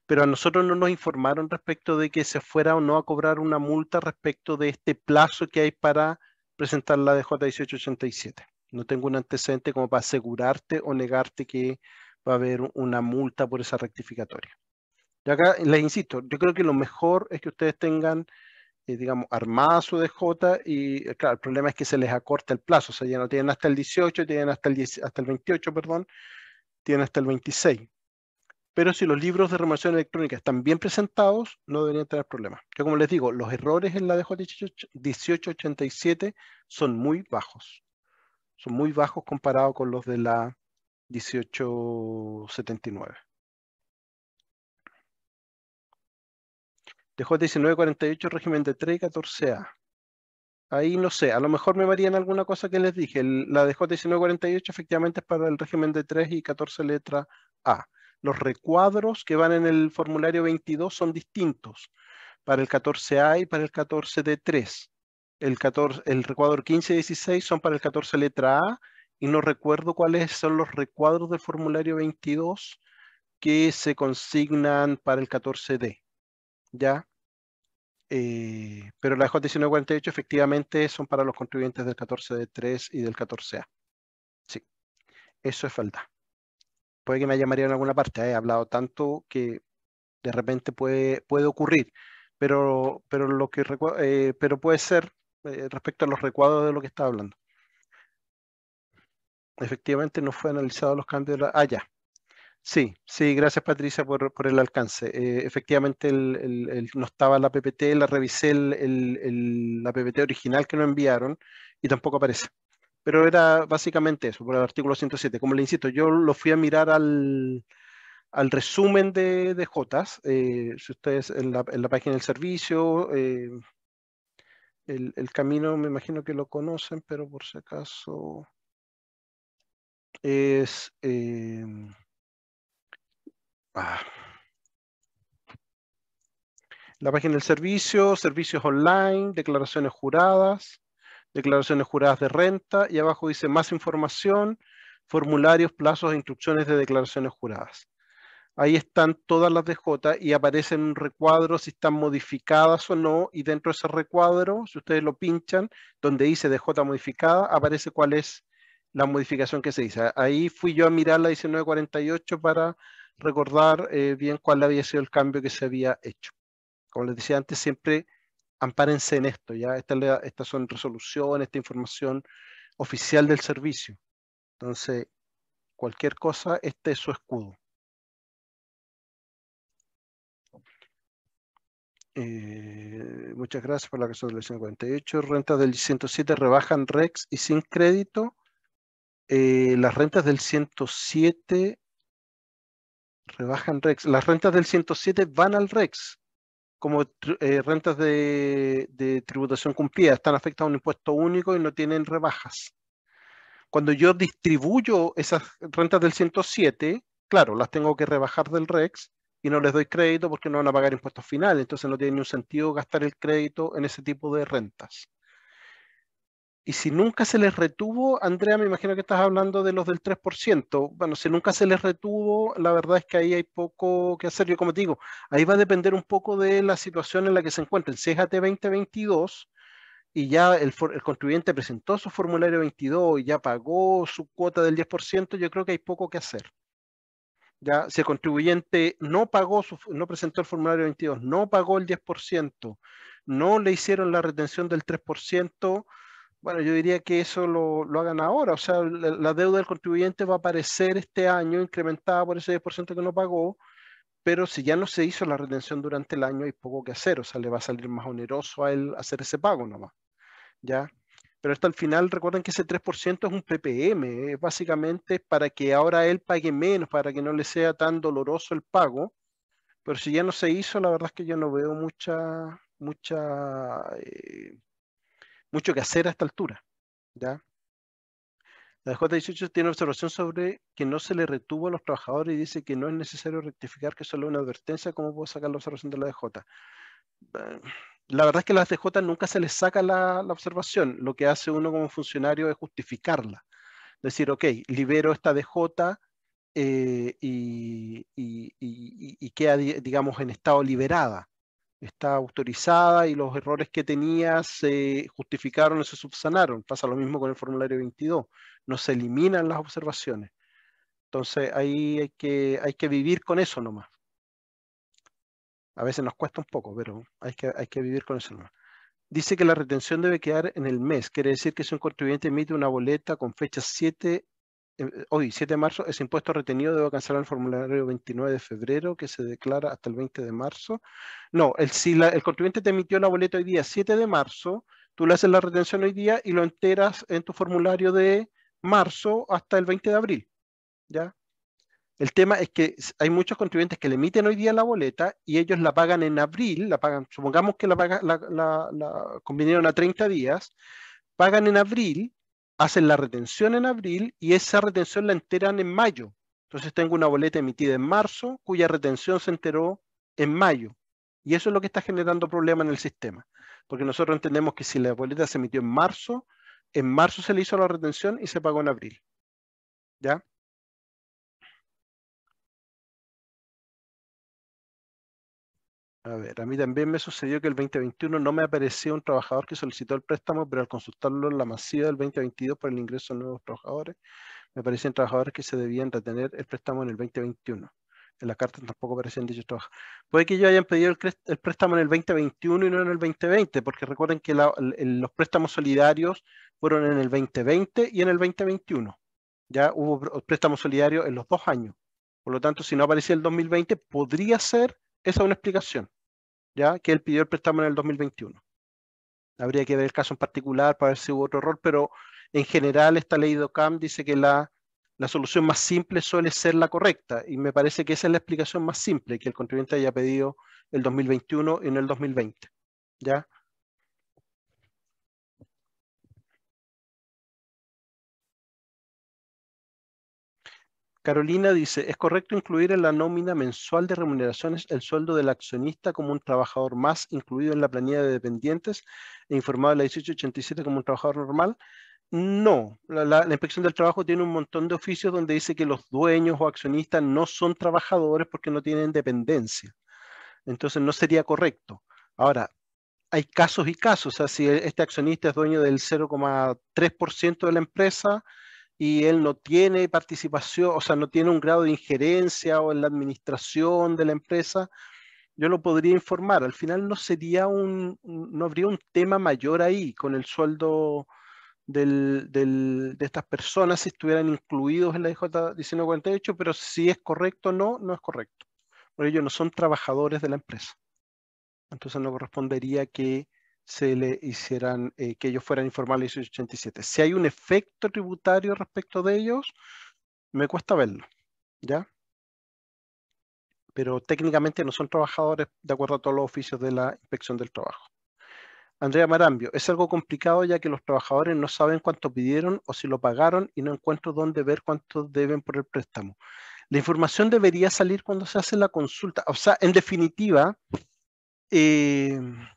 Pero a nosotros no nos informaron respecto de que se fuera o no a cobrar una multa respecto de este plazo que hay para presentar la DJ 1887. No tengo un antecedente como para asegurarte o negarte que va a haber una multa por esa rectificatoria. Y acá les insisto, yo creo que lo mejor es que ustedes tengan, digamos, armada su DJ y, claro, el problema es que se les acorta el plazo, o sea, ya no tienen hasta el 18, tienen hasta el 28, perdón, tienen hasta el 26. Pero si los libros de remuneración electrónica están bien presentados, no deberían tener problemas. Yo, como les digo, los errores en la DJ 1887 son muy bajos. Son muy bajos comparados con los de la 1879. DJ 1948, régimen de 3 y 14A. Ahí no sé, a lo mejor me varían alguna cosa que les dije. La DJ 1948 efectivamente es para el régimen de 3 y 14 letra A. Los recuadros que van en el formulario 22 son distintos para el 14A y para el 14D3. El recuadro 15 y 16 son para el 14 letra A y no recuerdo cuáles son los recuadros del formulario 22 que se consignan para el 14D. ¿Ya? Pero la J1948 efectivamente son para los contribuyentes del 14D3 y del 14A. Sí, eso es verdad. Puede que me haya mareado en alguna parte, he hablado tanto que de repente puede ocurrir, pero puede ser respecto a los recuadros de lo que estaba hablando. Efectivamente no fue analizado los cambios ya. Sí, sí, gracias Patricia por el alcance. Efectivamente no estaba la PPT, la revisé la PPT original que nos enviaron y tampoco aparece. Pero era básicamente eso, por el artículo 107. Como le insisto, yo lo fui a mirar al resumen de Jotas. Si ustedes en la página del servicio, el camino me imagino que lo conocen, pero por si acaso es... la página del servicio, servicios online, declaraciones juradas de renta, y abajo dice más información, formularios, plazos e instrucciones de declaraciones juradas. Ahí están todas las DJ y aparece en un recuadro si están modificadas o no, y dentro de ese recuadro, si ustedes lo pinchan, donde dice DJ modificada, aparece cuál es la modificación que se dice. Ahí fui yo a mirar la 1948 para recordar bien cuál había sido el cambio que se había hecho. Como les decía antes, siempre ampárense en esto, ¿ya? Estas son resoluciones, esta información oficial del servicio. Entonces, cualquier cosa, este es su escudo. Muchas gracias por la razón de la 148. Rentas del 107 rebajan REX y sin crédito. Las rentas del 107 rebajan REX. Las rentas del 107 van al REX como rentas de tributación cumplida. Están afectadas a un impuesto único y no tienen rebajas. Cuando yo distribuyo esas rentas del 107, claro, las tengo que rebajar del REX y no les doy crédito porque no van a pagar impuestos finales. Entonces no tiene ningún sentido gastar el crédito en ese tipo de rentas. Y si nunca se les retuvo, Andrea, me imagino que estás hablando de los del 3%. Bueno, si nunca se les retuvo, la verdad es que ahí hay poco que hacer. Yo como te digo, ahí va a depender un poco de la situación en la que se encuentren. Si es AT 2022 y ya el contribuyente presentó su formulario 22 y ya pagó su cuota del 10%, yo creo que hay poco que hacer. Ya, si el contribuyente no presentó el formulario 22, no pagó el 10%, no le hicieron la retención del 3%, bueno, yo diría que eso lo hagan ahora. O sea, la deuda del contribuyente va a aparecer este año incrementada por ese 10% que no pagó, pero si ya no se hizo la retención durante el año, hay poco que hacer. O sea, le va a salir más oneroso a él hacer ese pago nomás. ¿Ya? Pero hasta el final, recuerden que ese 3% es un PPM, básicamente para que ahora él pague menos, para que no le sea tan doloroso el pago. Pero si ya no se hizo, la verdad es que yo no veo mucho que hacer a esta altura. ¿Ya? La J18 tiene observación sobre que no se le retuvo a los trabajadores y dice que no es necesario rectificar, que solo es una advertencia. ¿Cómo puedo sacar la observación de la DJ? La verdad es que a las DJ nunca se les saca la observación. Lo que hace uno como funcionario es justificarla. Decir, ok, libero esta DJ y queda, digamos, en estado liberada. Está autorizada y los errores que tenía se justificaron y se subsanaron. Pasa lo mismo con el formulario 22. No se eliminan las observaciones. Entonces ahí hay que vivir con eso nomás. A veces nos cuesta un poco, pero hay que vivir con eso nomás. Dice que la retención debe quedar en el mes. Quiere decir que si un contribuyente emite una boleta con fecha 7 de marzo, ese impuesto retenido debe cancelar el formulario 29 de febrero, que se declara hasta el 20 de marzo. No, si el contribuyente te emitió la boleta hoy día 7 de marzo, tú le haces la retención hoy día y lo enteras en tu formulario de marzo hasta el 20 de abril. ¿Ya? El tema es que hay muchos contribuyentes que le emiten hoy día la boleta y ellos la pagan en abril, supongamos que la convinieron a 30 días, pagan en abril, hacen la retención en abril y esa retención la enteran en mayo. Entonces tengo una boleta emitida en marzo cuya retención se enteró en mayo. Y eso es lo que está generando problemas en el sistema. Porque nosotros entendemos que si la boleta se emitió en marzo se le hizo la retención y se pagó en abril. ¿Ya? A ver, a mí también me sucedió que el 2021 no me aparecía un trabajador que solicitó el préstamo, pero al consultarlo en la masiva del 2022 por el ingreso de nuevos trabajadores, me aparecían trabajadores que se debían retener el préstamo en el 2021. En la carta tampoco aparecían dichos trabajadores. Puede que ellos hayan pedido el préstamo en el 2021 y no en el 2020, porque recuerden que los préstamos solidarios fueron en el 2020 y en el 2021. Ya hubo préstamos solidarios en los 2 años. Por lo tanto, si no aparecía el 2020, podría ser esa una explicación, ¿ya? Que él pidió el préstamo en el 2021. Habría que ver el caso en particular para ver si hubo otro error, pero en general esta ley de OCAM dice que la solución más simple suele ser la correcta, y me parece que esa es la explicación más simple, que el contribuyente haya pedido el 2021 y no el 2020, ¿ya? Carolina dice, ¿es correcto incluir en la nómina mensual de remuneraciones el sueldo del accionista como un trabajador más incluido en la planilla de dependientes e informado en la 1887 como un trabajador normal? No, la Inspección del Trabajo tiene un montón de oficios donde dice que los dueños o accionistas no son trabajadores porque no tienen dependencia. Entonces no sería correcto. Ahora, hay casos y casos. O sea, si este accionista es dueño del 0,3% de la empresa y él no tiene participación, o sea, no tiene un grado de injerencia o en la administración de la empresa, yo lo podría informar. Al final no sería no habría un tema mayor ahí con el sueldo de estas personas si estuvieran incluidos en la DJ 1948, pero si es correcto o no, no es correcto. Porque ellos no son trabajadores de la empresa. Entonces no correspondería que se le hicieran, que ellos fueran informales 1887. Si hay un efecto tributario respecto de ellos, me cuesta verlo, ¿ya? Pero técnicamente no son trabajadores de acuerdo a todos los oficios de la Inspección del Trabajo. Andrea Marambio, es algo complicado ya que los trabajadores no saben cuánto pidieron o si lo pagaron y no encuentro dónde ver cuánto deben por el préstamo. La información debería salir cuando se hace la consulta. O sea, en definitiva,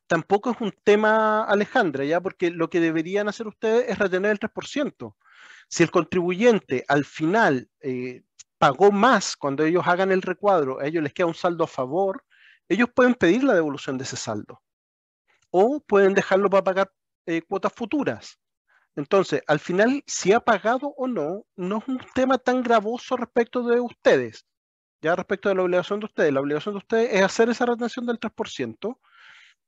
tampoco es un tema, Alejandra, ¿ya? Porque lo que deberían hacer ustedes es retener el 3%. Si el contribuyente al final pagó más cuando ellos hagan el recuadro, a ellos les queda un saldo a favor, ellos pueden pedir la devolución de ese saldo. O pueden dejarlo para pagar cuotas futuras. Entonces, al final, si ha pagado o no, no es un tema tan gravoso respecto de ustedes. Ya respecto de la obligación de ustedes es hacer esa retención del 3%.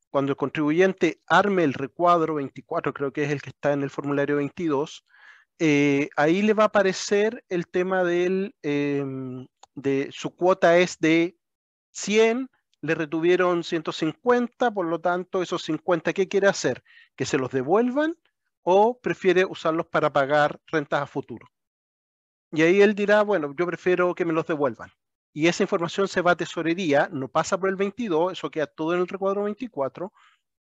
Cuando el contribuyente arme el recuadro 24, creo que es el que está en el formulario 22, ahí le va a aparecer el tema de su cuota es de 100, le retuvieron 150, por lo tanto, esos 50, ¿qué quiere hacer? ¿Que se los devuelvan o prefiere usarlos para pagar rentas a futuro? Y ahí él dirá, bueno, yo prefiero que me los devuelvan. Y esa información se va a tesorería, no pasa por el 22, eso queda todo en el recuadro 24.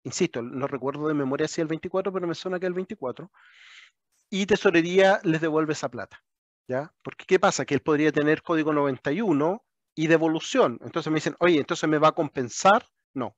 Insisto, no recuerdo de memoria si es el 24, pero me suena que es el 24. Y tesorería les devuelve esa plata, ¿ya? Porque ¿qué pasa? Que él podría tener código 91 y devolución. Entonces me dicen, oye, ¿entonces me va a compensar? No.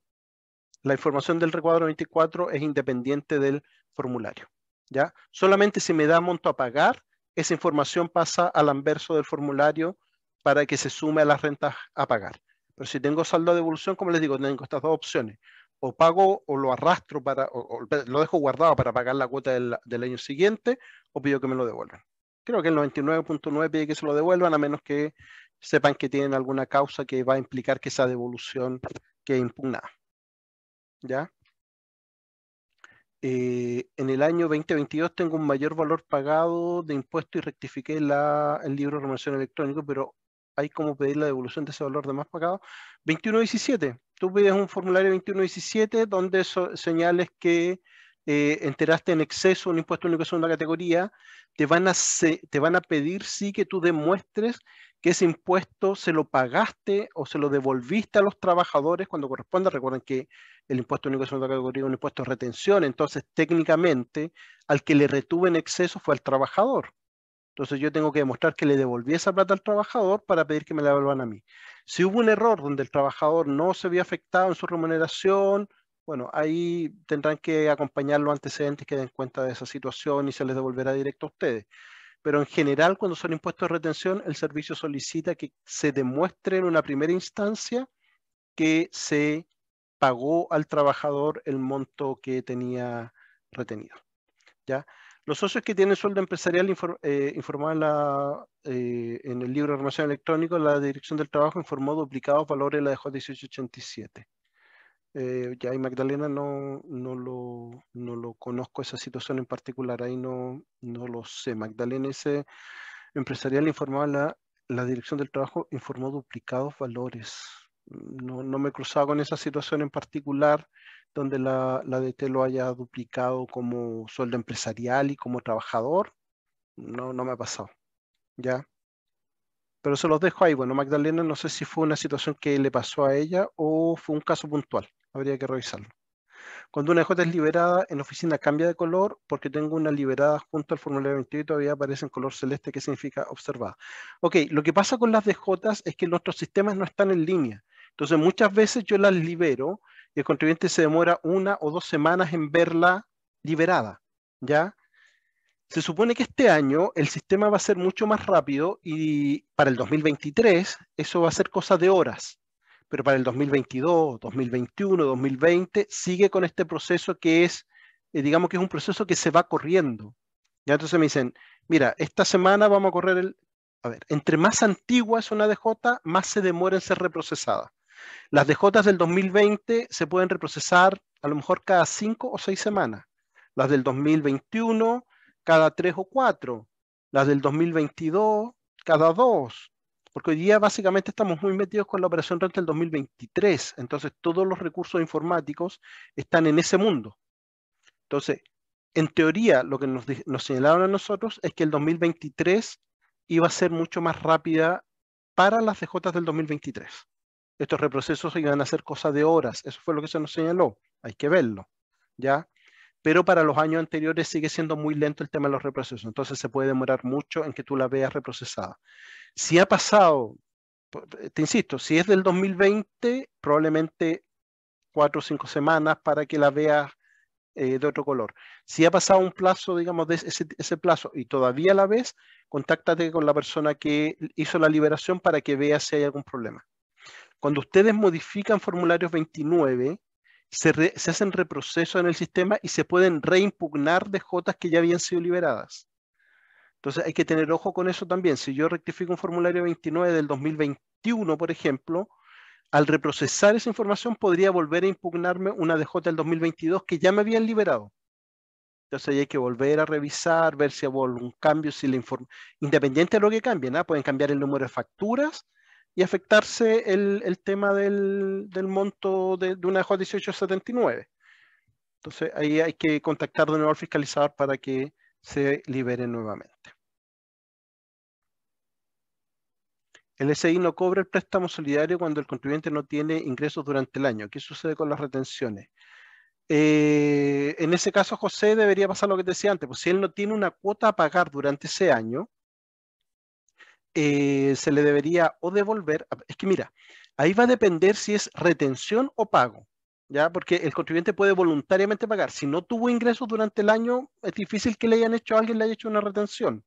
La información del recuadro 24 es independiente del formulario, ¿ya? Solamente si me da monto a pagar, esa información pasa al anverso del formulario para que se sume a las rentas a pagar. Pero si tengo saldo de devolución, como les digo, tengo estas dos opciones. O pago o lo arrastro o lo dejo guardado para pagar la cuota del año siguiente, o pido que me lo devuelvan. Creo que el 99.9 pide que se lo devuelvan, a menos que sepan que tienen alguna causa que va a implicar que esa devolución quede impugnada. ¿Ya? En el año 2022 tengo un mayor valor pagado de impuesto y rectifiqué el libro de remuneración electrónico, pero hay como pedir la devolución de ese valor de más pagado. 2117. Tú pides un formulario 2117 donde señales que enteraste en exceso un impuesto único de segunda categoría. Te van a pedir sí que tú demuestres que ese impuesto se lo pagaste o se lo devolviste a los trabajadores cuando corresponde. Recuerden que el impuesto único de segunda categoría es un impuesto de retención, entonces técnicamente al que le retuve en exceso fue al trabajador. Entonces yo tengo que demostrar que le devolví esa plata al trabajador para pedir que me la devuelvan a mí. Si hubo un error donde el trabajador no se había afectado en su remuneración, bueno, ahí tendrán que acompañar los antecedentes que den cuenta de esa situación y se les devolverá directo a ustedes. Pero en general, cuando son impuestos de retención, el servicio solicita que se demuestre en una primera instancia que se pagó al trabajador el monto que tenía retenido, ¿ya? Los socios que tienen sueldo empresarial informaban en el libro de información electrónico, la Dirección del Trabajo informó duplicados valores de la DJ 1887. Ya ahí Magdalena no lo conozco esa situación en particular, ahí no lo sé. Magdalena ese empresarial informaba la Dirección del Trabajo informó duplicados valores. No me he cruzado con esa situación en particular donde la DT lo haya duplicado como sueldo empresarial y como trabajador. No me ha pasado. ¿Ya? Pero se los dejo ahí. Bueno, Magdalena, no sé si fue una situación que le pasó a ella o fue un caso puntual. Habría que revisarlo. Cuando una DJ es liberada en la oficina cambia de color porque tengo una liberada junto al formulario 22 y todavía aparece en color celeste, que significa observada. Ok, lo que pasa con las DJs es que nuestros sistemas no están en línea. Entonces muchas veces yo las libero y el contribuyente se demora 1 o 2 semanas en verla liberada. ¿Ya? Se supone que este año el sistema va a ser mucho más rápido y para el 2023 eso va a ser cosa de horas. Pero para el 2022, 2021, 2020 sigue con este proceso que es, digamos que es un proceso que se va corriendo. Ya entonces me dicen, mira, esta semana vamos a correr el... A ver, entre más antigua es una DJ, más se demora en ser reprocesada. Las DJs del 2020 se pueden reprocesar a lo mejor cada 5 o 6 semanas. Las del 2021 cada 3 o 4. Las del 2022 cada 2. Porque hoy día básicamente estamos muy metidos con la operación renta del 2023. Entonces todos los recursos informáticos están en ese mundo. Entonces, en teoría, lo que nos señalaron a nosotros es que el 2023 iba a ser mucho más rápida para las DJs del 2023. Estos reprocesos iban a ser cosa de horas. Eso fue lo que se nos señaló. Hay que verlo. ¿Ya? Pero para los años anteriores sigue siendo muy lento el tema de los reprocesos. Entonces se puede demorar mucho en que tú la veas reprocesada. Si ha pasado, te insisto, si es del 2020, probablemente 4 o 5 semanas para que la veas de otro color. Si ha pasado un plazo, digamos, de ese plazo y todavía la ves, contáctate con la persona que hizo la liberación para que vea si hay algún problema. Cuando ustedes modifican formularios 29, se hacen reprocesos en el sistema y se pueden reimpugnar DJs que ya habían sido liberadas. Entonces hay que tener ojo con eso también. Si yo rectifico un formulario 29 del 2021, por ejemplo, al reprocesar esa información podría volver a impugnarme una DJ del 2022 que ya me habían liberado. Entonces ahí hay que volver a revisar, ver si hubo algún cambio, si la independiente de lo que cambie, ¿no? Pueden cambiar el número de facturas y afectarse el tema del monto de una DJ 1879. Entonces ahí hay que contactar de nuevo al fiscalizador para que se libere nuevamente. El SI no cobra el préstamo solidario cuando el contribuyente no tiene ingresos durante el año. ¿Qué sucede con las retenciones? En ese caso, José, debería pasar lo que te decía antes. Pues si él no tiene una cuota a pagar durante ese año, se le debería o devolver. Es que mira, ahí va a depender si es retención o pago, ¿ya? Porque el contribuyente puede voluntariamente pagar. Si no tuvo ingresos durante el año, es difícil que le hayan hecho a alguien, le haya hecho una retención.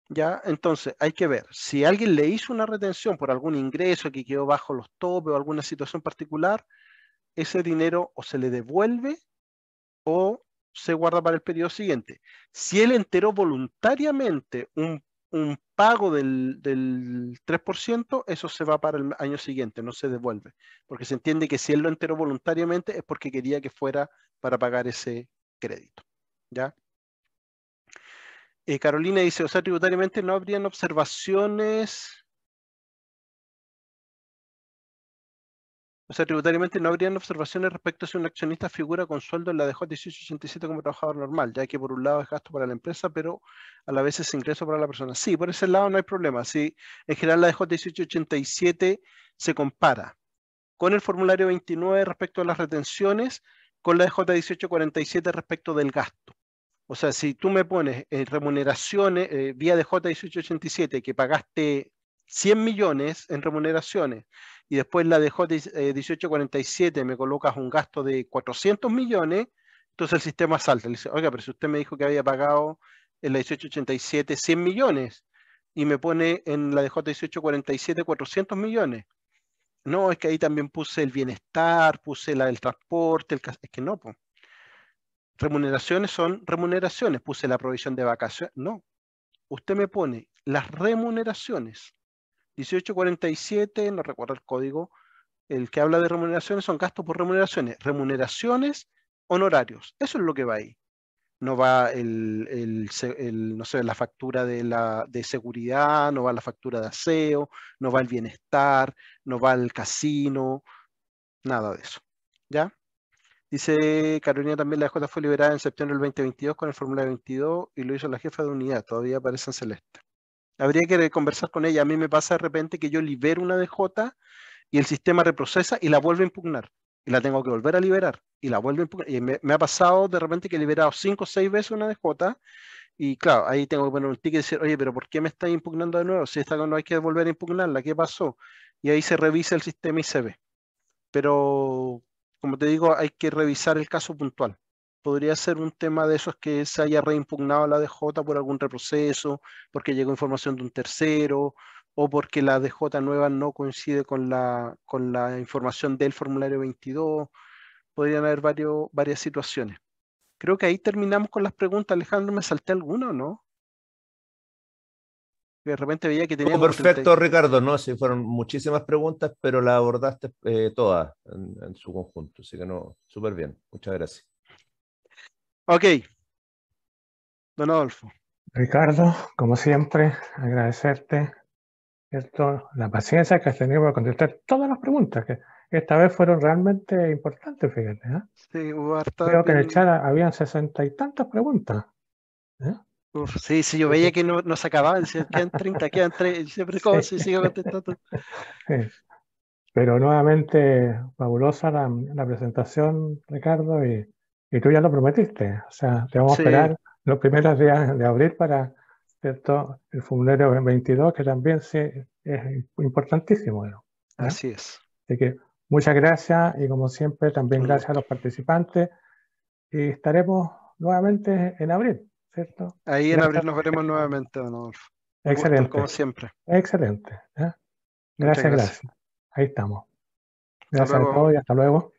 ¿Ya? Entonces, hay que ver, si alguien le hizo una retención por algún ingreso que quedó bajo los topes o alguna situación particular, ese dinero o se le devuelve o se guarda para el periodo siguiente. Si él enteró voluntariamente un pago del 3%, eso se va para el año siguiente, no se devuelve. Porque se entiende que si él lo enteró voluntariamente es porque quería que fuera para pagar ese crédito. ¿Ya? Carolina dice, o sea, tributariamente no habrían observaciones. O sea, tributariamente no habrían observaciones respecto a si un accionista figura con sueldo en la DJ 1887 como trabajador normal, ya que por un lado es gasto para la empresa, pero a la vez es ingreso para la persona. Sí, por ese lado no hay problema. Sí, en general la DJ 1887 se compara con el formulario 29 respecto a las retenciones, con la DJ 1847 respecto del gasto. O sea, si tú me pones remuneraciones vía DJ 1887 que pagaste 100 millones en remuneraciones y después la DJ 1847 me colocas un gasto de 400 millones, entonces el sistema salta. Le dice, oiga, pero si usted me dijo que había pagado en la 1887 100 millones y me pone en la DJ 1847 400 millones. No, es que ahí también puse el bienestar, puse la del transporte, es que no, pues. Remuneraciones son remuneraciones. Puse la provisión de vacaciones. No. Usted me pone las remuneraciones. 1847, no recuerdo el código, el que habla de remuneraciones son gastos por remuneraciones. Remuneraciones, honorarios. Eso es lo que va ahí. no va no sé, la factura de seguridad, no va la factura de aseo, no va el bienestar, no va el casino, nada de eso. ¿Ya? Dice Carolina también, la DJ fue liberada en septiembre del 2022 con el formulario 22 y lo hizo la jefa de unidad, todavía aparece en celeste. Habría que conversar con ella. A mí me pasa de repente que yo libero una DJ y el sistema reprocesa y la vuelve a impugnar. Y la tengo que volver a liberar y la vuelve a impugnar. Y me ha pasado de repente que he liberado 5 o 6 veces una DJ y claro, ahí tengo que poner un ticket y decir, oye, pero ¿por qué me está impugnando de nuevo? Si esta no hay que volver a impugnarla, ¿qué pasó? Y ahí se revisa el sistema y se ve. Pero, como te digo, hay que revisar el caso puntual. Podría ser un tema de esos que se haya reimpugnado la DJ por algún reproceso, porque llegó información de un tercero, o porque la DJ nueva no coincide con la información del formulario 22. Podrían haber varias situaciones. Creo que ahí terminamos con las preguntas. Alejandro, ¿me salté alguna o no? De repente veía que tenía como perfecto, Ricardo, ¿no? Sí, fueron muchísimas preguntas, pero las abordaste todas en su conjunto, así que no, súper bien. Muchas gracias. Ok. Don Adolfo. Ricardo, como siempre, agradecerte, ¿cierto?, la paciencia que has tenido para contestar todas las preguntas, que esta vez fueron realmente importantes, fíjate. Sí, hubo harta. Creo que en el chat habían 60 y tantas preguntas. Sí, yo veía que no se acababan, decía, quedan 30, quedan 3, siempre como si sigo contestando. Sí. Pero nuevamente, fabulosa la presentación, Ricardo, y tú ya lo prometiste. O sea, te vamos a esperar los primeros días de abril para, ¿cierto?, el formulario 22, que también sí, es importantísimo, ¿no? Así es. Así que muchas gracias y como siempre también gracias a los participantes y estaremos nuevamente en abril, ¿cierto? Ahí en abril nos veremos nuevamente, don Adolfo. Excelente. Gusto, como siempre. Excelente. Gracias. Ahí estamos. Gracias a todos y hasta luego.